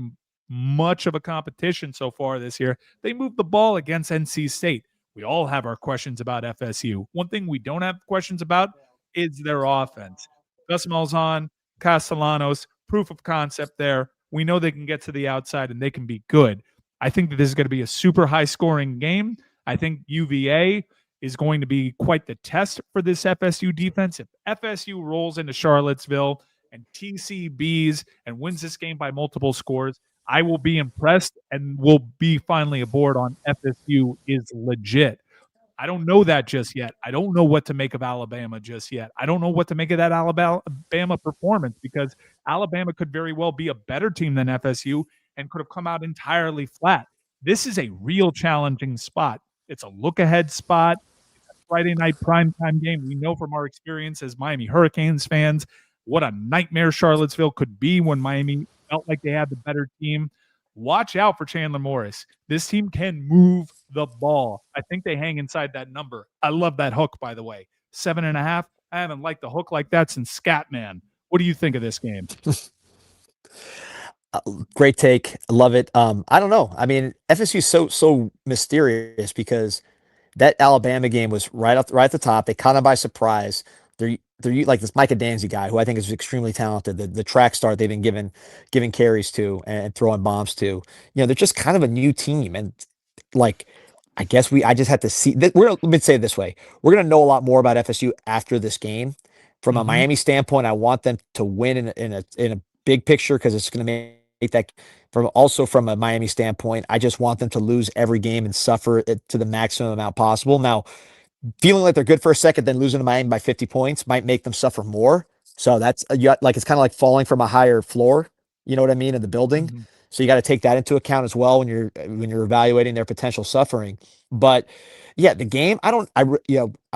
much of a competition so far this year, they moved the ball against NC State. We all have our questions about FSU. One thing we don't have questions about is their offense. Gus Malzahn, Castellanos, proof of concept there. We know they can get to the outside and they can be good. I think that this is going to be a super high-scoring game. I think UVA is going to be quite the test for this FSU defense. If FSU rolls into Charlottesville and TCBs and wins this game by multiple scores, I will be impressed and will be finally aboard on FSU is legit. I don't know that just yet. I don't know what to make of Alabama just yet. I don't know what to make of that Alabama performance because Alabama could very well be a better team than FSU and could have come out entirely flat. This is a real challenging spot. It's a look-ahead spot. It's a Friday night primetime game. We know from our experience as Miami Hurricanes fans what a nightmare Charlottesville could be when Miami felt like they had the better team. Watch out for Chandler Morris. This team can move the ball. I think they hang inside that number. I love that hook, by the way. 7.5. I haven't liked the hook like that since Scatman. What do you think of this game? Great take. I love it. I don't know. I mean, FSU is so mysterious because that Alabama game was right at the top. They caught them by surprise. They're like this Micah Danzy guy, who I think is extremely talented. The track star they've been giving carries to and throwing bombs to. They're just kind of a new team, and I guess I just have to see. Let me say it this way: we're gonna know a lot more about FSU after this game. From a Miami standpoint, I want them to win in a big picture because it's going to make that. From a Miami standpoint, I just want them to lose every game and suffer it to the maximum amount possible. Now, feeling like they're good for a second, then losing to Miami by 50 points might make them suffer more. So that's it's kind of like falling from a higher floor. You know what I mean? In the building. So you got to take that into account as well when you're evaluating their potential suffering. But yeah, the game, I'll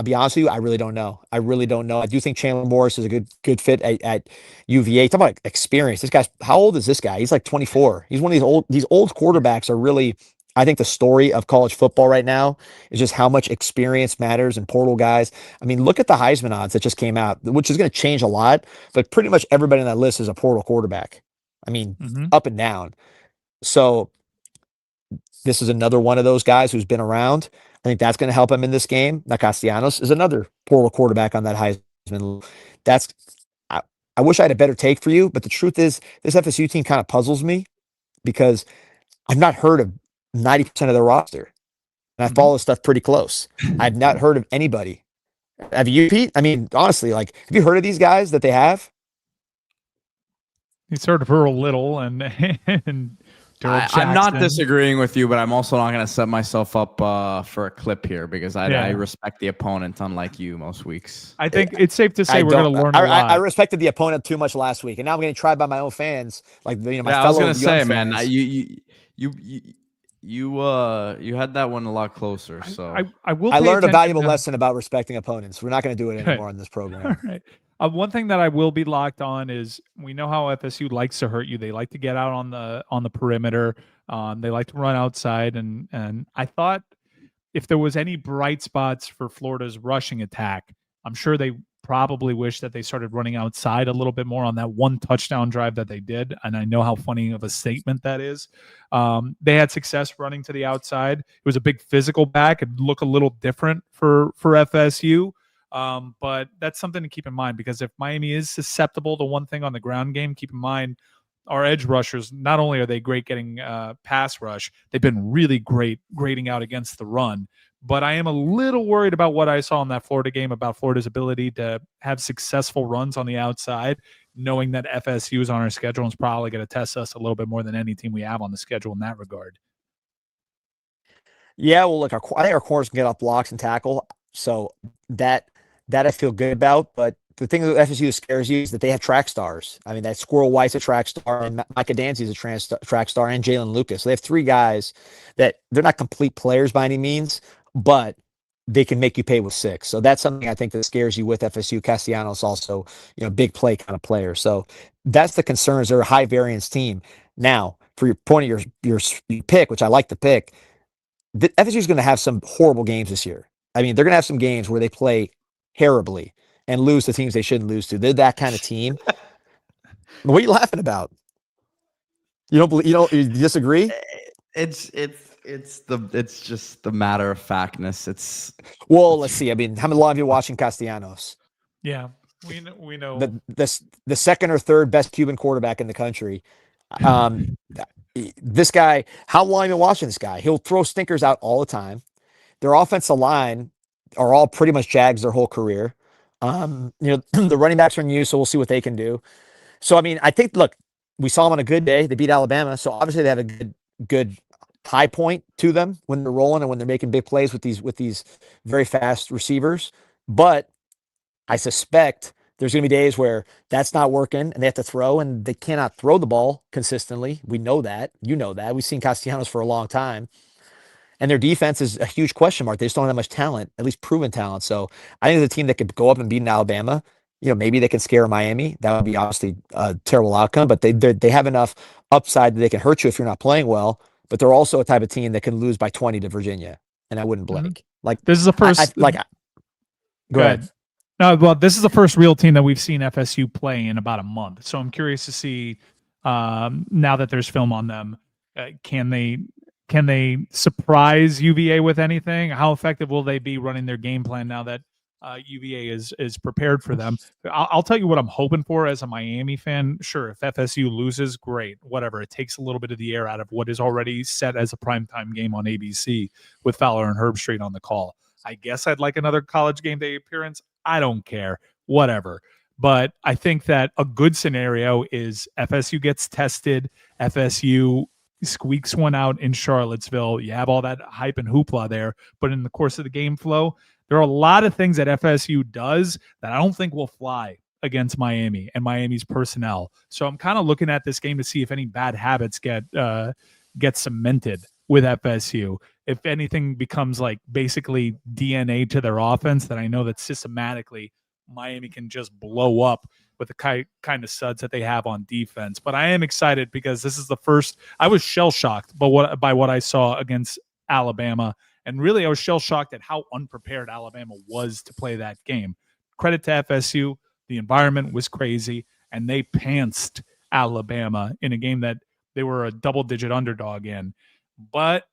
be honest with you, I really don't know. I really don't know. I do think Chandler Morris is a good fit at UVA. Talk about experience. This guy's, how old is this guy? He's like 24. He's one of these old quarterbacks are really, I think the story of college football right now is just how much experience matters in portal guys. I mean, look at the Heisman odds that just came out, which is going to change a lot, but pretty much everybody on that list is a portal quarterback. I mean, up and down. So this is another one of those guys who's been around. I think that's going to help him in this game. Now, Castellanos is another portal quarterback on that Heisman. I wish I had a better take for you, but the truth is this FSU team kind of puzzles me because I've not heard of 90% of their roster. And I follow stuff pretty close. I've not heard of anybody. Have you, Pete? I mean, honestly, like, have you heard of these guys that they have? He's heard of Earl Little and I'm not disagreeing with you, but I'm also not going to set myself up for a clip here because I respect the opponent, unlike you most weeks. I think it's safe to say we're going to learn a lot. I respected the opponent too much last week, and now I'm getting tried by my own fans. Like, my fellow I was going to say, fans. man, you had that one a lot closer. So I learned a valuable lesson about respecting opponents. We're not going to do it anymore on this program. All right. One thing that I will be locked on is we know how FSU likes to hurt you. They like to get out on the perimeter. They like to run outside. And I thought if there was any bright spots for Florida's rushing attack, I'm sure they probably wish that they started running outside a little bit more on that one touchdown drive that they did. And I know how funny of a statement that is. They had success running to the outside. It was a big physical back. It'd look a little different for FSU. But that's something to keep in mind because if Miami is susceptible to one thing on the ground game, keep in mind our edge rushers, not only are they great getting pass rush, they've been really great grading out against the run. But I am a little worried about what I saw in that Florida game about Florida's ability to have successful runs on the outside, knowing that FSU is on our schedule and is probably going to test us a little bit more than any team we have on the schedule in that regard. Yeah, well, look, I think our corners can get off blocks and tackle. So that I feel good about. But the thing that FSU scares you is that they have track stars. I mean, that Squirrel White's a track star, and Micah Dancy's a track star, and Jalen Lucas. They have three guys that they're not complete players by any means, but they can make you pay with six. So that's something I think that scares you with FSU. Castellanos also, big play kind of player. So that's the concerns. They're a high variance team. Now, for your point of your pick, which I like the pick, FSU is going to have some horrible games this year. I mean, they're going to have some games where they play terribly and lose to teams they shouldn't lose to. They're that kind of team. What are you laughing about? You disagree? It's just the matter of factness. Let's see. I mean, how long have you watching Castellanos? Yeah, we know the second or third best Cuban quarterback in the country. This guy, how long have you been watching this guy? He'll throw stinkers out all the time. Their offensive line are all pretty much Jags their whole career. The running backs are new, so we'll see what they can do. So, I mean, I think, look, we saw them on a good day. They beat Alabama, so obviously they have a good high point to them when they're rolling and when they're making big plays with these very fast receivers. But I suspect there's going to be days where that's not working and they have to throw, and they cannot throw the ball consistently. We know that. You know that. We've seen Castellanos for a long time. And their defense is a huge question mark. They just don't have much talent, at least proven talent. So I think the team that could go up and beat Alabama, maybe they can scare Miami. That would be obviously a terrible outcome, but they have enough upside that they can hurt you if you're not playing well. But they're also a type of team that can lose by 20 to Virginia, and I wouldn't blink. Mm-hmm. Like, this is the first. Go ahead. No, well, this is the first real team that we've seen FSU play in about a month. So I'm curious to see now that there's film on them, can they surprise UVA with anything? How effective will they be running their game plan now that UVA is prepared for them? I'll tell you what I'm hoping for as a Miami fan. Sure, if FSU loses, great. Whatever. It takes a little bit of the air out of what is already set as a primetime game on ABC with Fowler and Herbstreit on the call. I guess I'd like another college game day appearance. I don't care. Whatever. But I think that a good scenario is FSU gets tested, FSU squeaks one out in Charlottesville. You have all that hype and hoopla there, but in the course of the game flow, there are a lot of things that FSU does that I don't think will fly against Miami and Miami's personnel. So I'm kind of looking at this game to see if any bad habits get cemented with FSU. If anything becomes like basically DNA to their offense, that I know that systematically Miami can just blow up with the kind of suds that they have on defense. But I am excited because this is the first. I was shell shocked by what I saw against Alabama, and really I was shell shocked at how unprepared Alabama was to play that game. Credit to FSU, the environment was crazy, and they pantsed Alabama in a game that they were a double-digit underdog in. But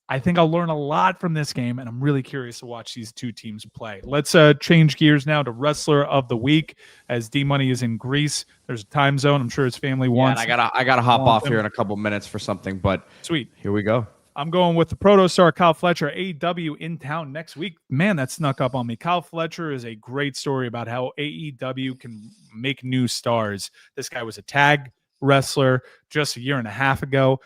I think I'll learn a lot from this game, and I'm really curious to watch these two teams play. Let's change gears now to Wrestler of the Week, as D-Money is in Greece. There's a time zone. I'm sure his family wants. Yeah, I gotta hop off here in a couple minutes for something, but sweet. Here we go. I'm going with the Proto Star, Kyle Fletcher, AEW in town next week. Man, that snuck up on me. Kyle Fletcher is a great story about how AEW can make new stars. This guy was a tag wrestler just a year and a half ago.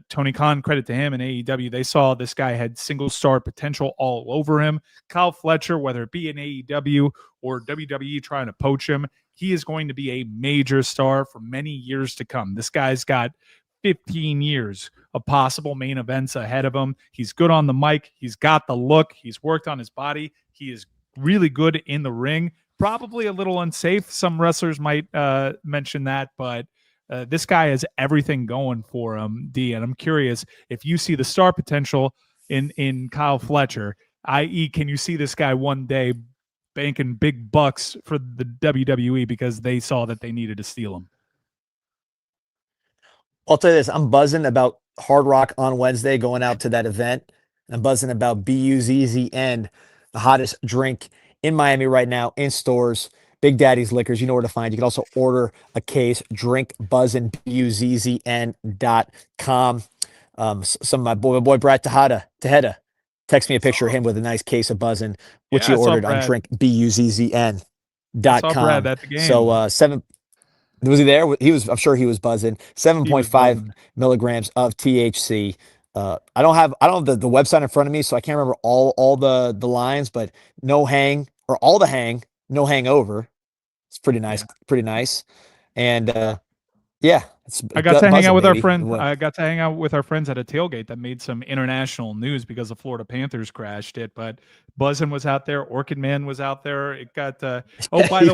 Tony Khan, credit to him, and AEW, they saw this guy had single star potential all over him. Kyle Fletcher, whether it be in AEW or WWE trying to poach him, he is going to be a major star for many years to come. This guy's got 15 years of possible main events ahead of him. He's good on the mic. He's got the look. He's worked on his body. He is really good in the ring. Probably a little unsafe. Some wrestlers might mention that, but this guy has everything going for him, D. And I'm curious if you see the star potential in Kyle Fletcher, i.e., can you see this guy one day banking big bucks for the WWE because they saw that they needed to steal him? I'll tell you this, I'm buzzing about Hard Rock on Wednesday, going out to that event. I'm buzzing about BUZZN, the hottest drink in Miami right now, in stores. Big Daddy's Liquors, you know where to find. You can also order a case, drink BUZZN, BUZZN.com. Some of my boy Brad Tejeda, text me a picture of him with a nice case of BUZZN, which he ordered on drink BUZZN.com. Brad at the game. So 7. Was he there? I'm sure he was buzzing. 7.5 milligrams of THC. I don't have the website in front of me, so I can't remember all the lines, but no hang, or all the hang, no hangover. It's pretty nice. Yeah. Pretty nice. And yeah, I got to hang out with our friend. I got to hang out with our friends at a tailgate that made some international news because the Florida Panthers crashed it. But BUZZN was out there. OrchidMan was out there. It got. Oh, by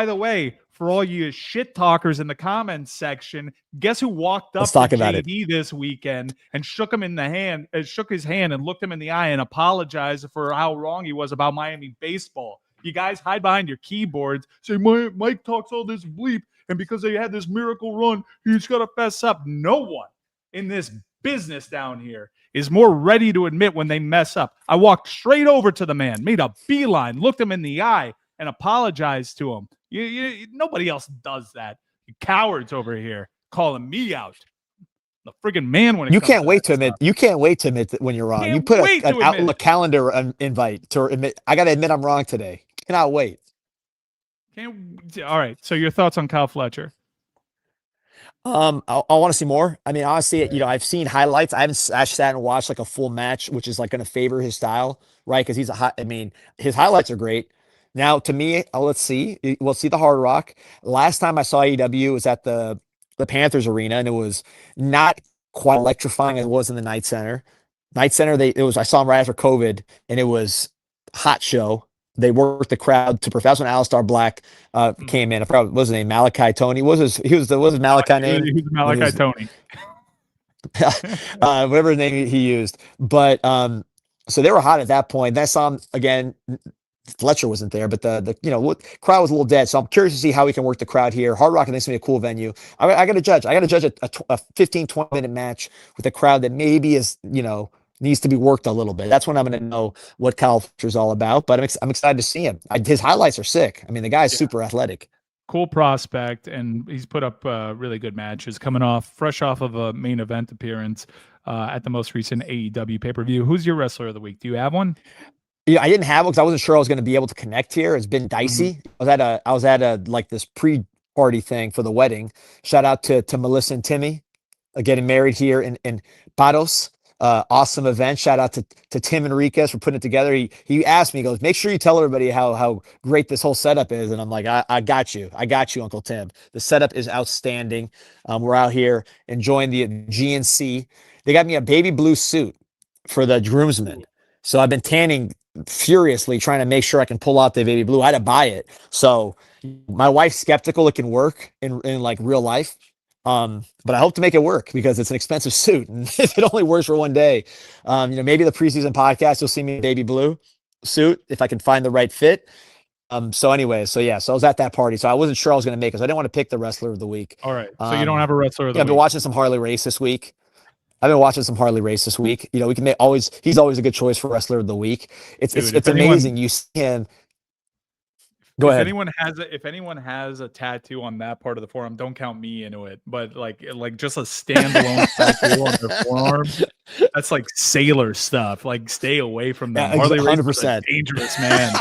the way, for all you shit talkers in the comments section, guess who walked up to JD this weekend and shook him in the hand, shook his hand and looked him in the eye and apologized for how wrong he was about Miami baseball. You guys hide behind your keyboards, say Mike talks all this bleep, and because they had this miracle run, he's got to fess up. No one in this business down here is more ready to admit when they mess up. I walked straight over to the man, made a beeline, looked him in the eye, and apologized to him. Nobody else does that. You cowards over here calling me out. The friggin' man when it you can't wait to admit. You can't wait to admit that when you're wrong. You put an Outlook calendar invite to admit. I got to admit I'm wrong today. Cannot wait. All right. So your thoughts on Kyle Fletcher? I want to see more. I mean, honestly, I've seen highlights. I haven't actually sat and watched like a full match, which is like going to favor his style, right? Because his highlights are great. Now, to me, let's see. We'll see the Hard Rock. Last time I saw AEW was at the Panthers arena, and it was not quite electrifying as it was in the Night Center. Night Center, I saw them right after COVID, and it was a hot show. They worked the crowd to perfection. Alistair Black came in. I forgot what was his name. Malachi Tony. What was his Malachi name? He was Malachi Tony. Whatever his name he used. But so they were hot at that point. Then I saw him again. Fletcher wasn't there, but the crowd was a little dead. So I'm curious to see how we can work the crowd here. Hard Rock, I think it's going to be a cool venue. I got to judge. I got to judge a 15, 20-minute match with a crowd that maybe is, needs to be worked a little bit. That's when I'm going to know what Kyle Fletcher's all about. But I'm excited to see him. His highlights are sick. I mean, the guy's super athletic. Cool prospect, and he's put up really good matches. Coming fresh off of a main event appearance at the most recent AEW pay-per-view. Who's your wrestler of the week? Do you have one? Yeah, I didn't have one because I wasn't sure I was going to be able to connect here. It's been dicey. Mm-hmm. I was at a like this pre-party thing for the wedding. Shout out to Melissa and Timmy getting married here in Paros. awesome event. Shout out to Tim Enriquez for putting it together. He asked me, he goes, make sure you tell everybody how great this whole setup is. And I'm like, I got you, Uncle Tim. The setup is outstanding. We're out here enjoying the GNC. They got me a baby blue suit for the groomsmen. So I've been tanning furiously trying to make sure I can pull out the baby blue. I had to buy it. So my wife's skeptical it can work in like real life. But I hope to make it work because it's an expensive suit. And if it only works for one day, maybe the preseason podcast, you'll see me in baby blue suit if I can find the right fit. So I was at that party. So I wasn't sure I was going to make it. So I didn't want to pick the wrestler of the week. All right. So you don't have a wrestler of the week. I've been watching some Harley race this week. We can he's always a good choice for wrestler of the week. It's amazing. You see him. Go ahead. If anyone has a tattoo on that part of the forearm, don't count me into it. But like just a standalone tattoo on their forearm, that's like sailor stuff. Like stay away from that. Yeah, Harley 100%. Race is a dangerous man.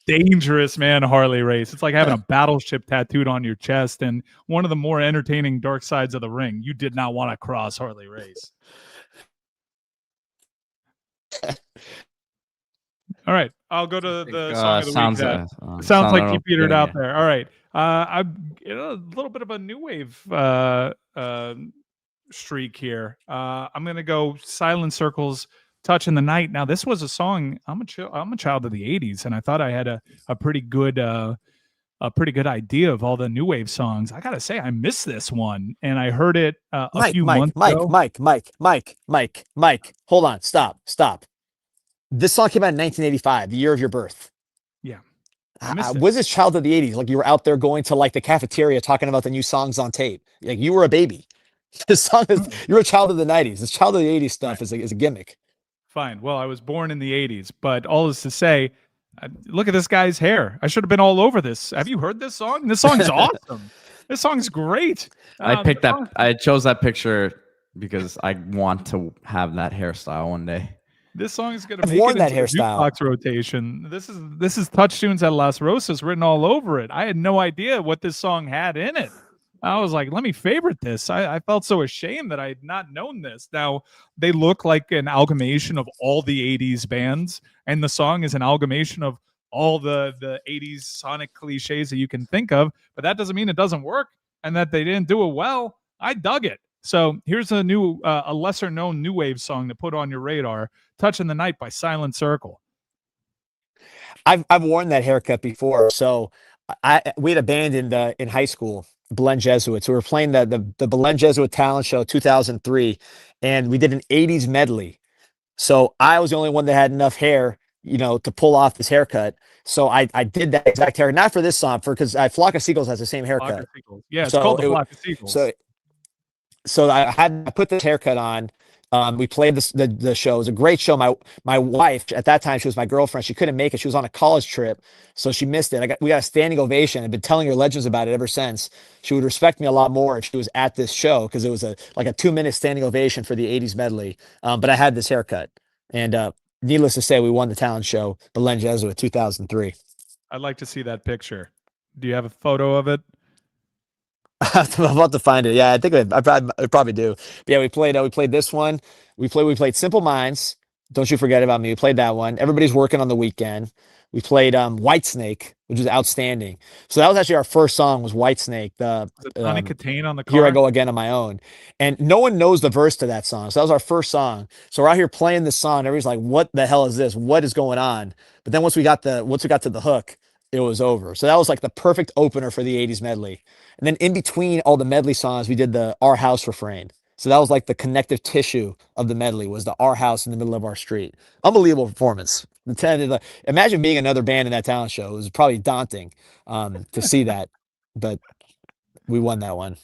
Dangerous man, Harley Race. It's like having a battleship tattooed on your chest. And one of the more entertaining dark sides of the ring. You did not want to cross Harley Race. All right, I'll go to the song of the week. Sounds like you petered out there. All right, I'm a little bit of a new wave streak here. I'm gonna go Silent Circles, Touch in the Night. Now, this was a song. I'm a child of the '80s, and I thought I had a pretty good idea of all the new wave songs. I gotta say, I missed this one, and I heard it a few months ago. Mike, hold on, stop. This song came out in 1985, the year of your birth. Yeah. Was this child of the 80s? Like you were out there going to like the cafeteria talking about the new songs on tape. Like you were a baby. This song is, you're a child of the 90s. This child of the 80s stuff is a gimmick. Fine. Well, I was born in the 80s, but all is to say, look at this guy's hair. I should have been all over this. Have you heard this song? This song's awesome. This song's great. I chose that picture because I want to have that hairstyle one day. This song is going to make it into the jukebox rotation. This is Touch Tunes at Las Rosas written all over it. I had no idea what this song had in it. I was like, let me favorite this. I felt so ashamed that I had not known this. Now, they look like an amalgamation of all the 80s bands, and the song is an amalgamation of all the 80s sonic cliches that you can think of, but that doesn't mean it doesn't work and that they didn't do it well. I dug it. So here's a lesser-known new wave song to put on your radar, Touch in the Night by Silent Circle. I've worn that haircut before. So we had a band in high school, Belen Jesuits. We were playing the Belen Jesuit talent show 2003, and we did an 80s medley. So I was the only one that had enough hair, to pull off this haircut. So I did that exact hair, not for this song, because Flock of Seagulls has the same haircut. Yeah, it's called the Flock of Seagulls. So I put this haircut on. We played the show. It was a great show. My wife at that time, she was my girlfriend. She couldn't make it. She was on a college trip, so she missed it. We got a standing ovation. I've been telling her legends about it ever since. She would respect me a lot more if she was at this show because it was a 2-minute standing ovation for the 80s medley. But I had this haircut, and needless to say, we won the talent show, Belen Jesuit 2003. I'd like to see that picture. Do you have a photo of it? I'm about to find it. Yeah, I think I probably do. But yeah, we played this one. We played Simple Minds. Don't You Forget About Me. We played that one. Everybody's Working on the Weekend. We played Whitesnake, which was outstanding. So that was actually our first song, was Whitesnake. Honey Catane on the car. Here I Go Again on My Own. And no one knows the verse to that song. So that was our first song. So we're out here playing this song. Everybody's like, what the hell is this? What is going on? But then once we got to the hook, it was over. So that was like the perfect opener for the 80s medley. And then in between all the medley songs, we did the Our House refrain. So that was like the connective tissue of the medley, was the Our House in the middle of our street. Unbelievable performance. Imagine being another band in that talent show. It was probably daunting to see that, but we won that one.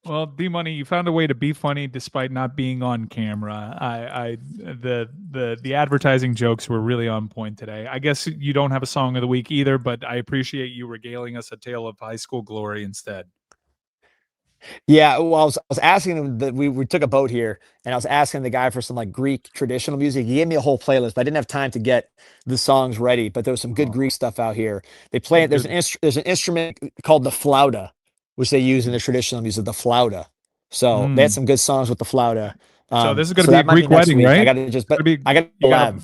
Well, D-Money, you found a way to be funny despite not being on camera. The advertising jokes were really on point today. I guess you don't have a song of the week either, but I appreciate you regaling us a tale of high school glory instead. Yeah, well, I was asking him that we took a boat here, and I was asking the guy for some like Greek traditional music. He gave me a whole playlist, but I didn't have time to get the songs ready. But there was some good Greek stuff out here. They play it. There's an instrument called the flauta, which they use in the traditional music, the flauta. So they had some good songs with the flauta. So this is going to be a that might Greek next wedding, week. right? I got to just, but Be, I got you to gotta, lab.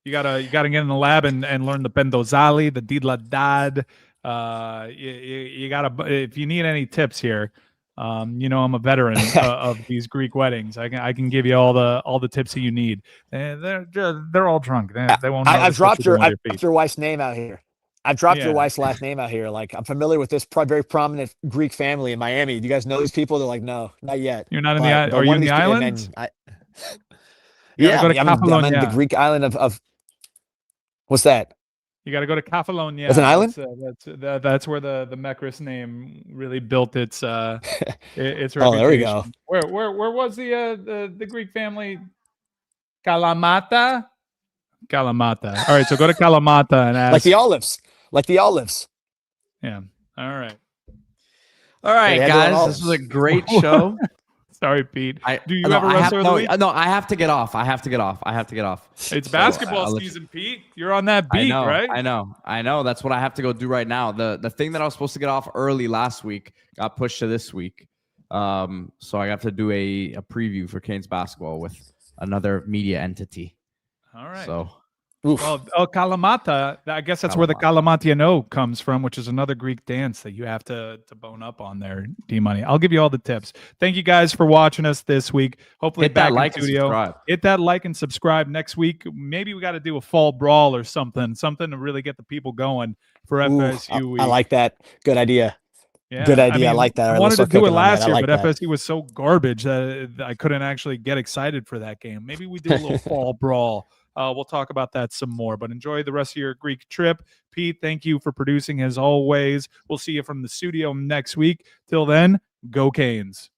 you gotta get in the lab and learn the Bendozali, the Didladad. You gotta, if you need any tips here, you know, I'm a veteran of these Greek weddings. I can give you all the tips that you need. And they're all drunk. They won't. I've dropped your feet. wife's name out here. I've dropped your Yeah. wife's last name out here. Like, I'm familiar with this very prominent Greek family in Miami. Do you guys know these people? They're like, no, not yet. You're not in But are you one in of the these- and islands? then You gotta yeah, go to I'm in the Kefalonia. Greek island of what's that? You got to go to Kefalonia. That's an island? That's where the Mecris name really built its reputation. Oh, there we go. Where was the Greek family? Kalamata. All right, so go to Kalamata and ask. Like the olives. Yeah. All right. All right, They had their own guys. This was a olives. great show. Sorry, Pete. Do you no, have a wrestler of the week? No, I have to get off. I have to get off. It's So, basketball season, Pete. You're on that beat, right? I know. That's what I have to go do right now. The thing that I was supposed to get off early last week got pushed to this week. So I have to do a preview for Canes basketball with another media entity. All right. So, well, Kalamata, I guess that's where the Kalamatiano comes from, which is another Greek dance that you have to bone up on there, D-Money. I'll give you all the tips. Thank you guys for watching us this week. Hopefully hit that back like in and studio. subscribe. Hit that like and subscribe. Next week, maybe we got to do a fall brawl or something to really get the people going for FSU week. I like that. Good idea. Yeah, good idea. I like that. I wanted to do it last year, like but FSU was so garbage that I couldn't actually get excited for that game. Maybe we do a little fall brawl. We'll talk about that some more, but enjoy the rest of your Greek trip. Pete, thank you for producing as always. We'll see you from the studio next week. Till then, go Canes.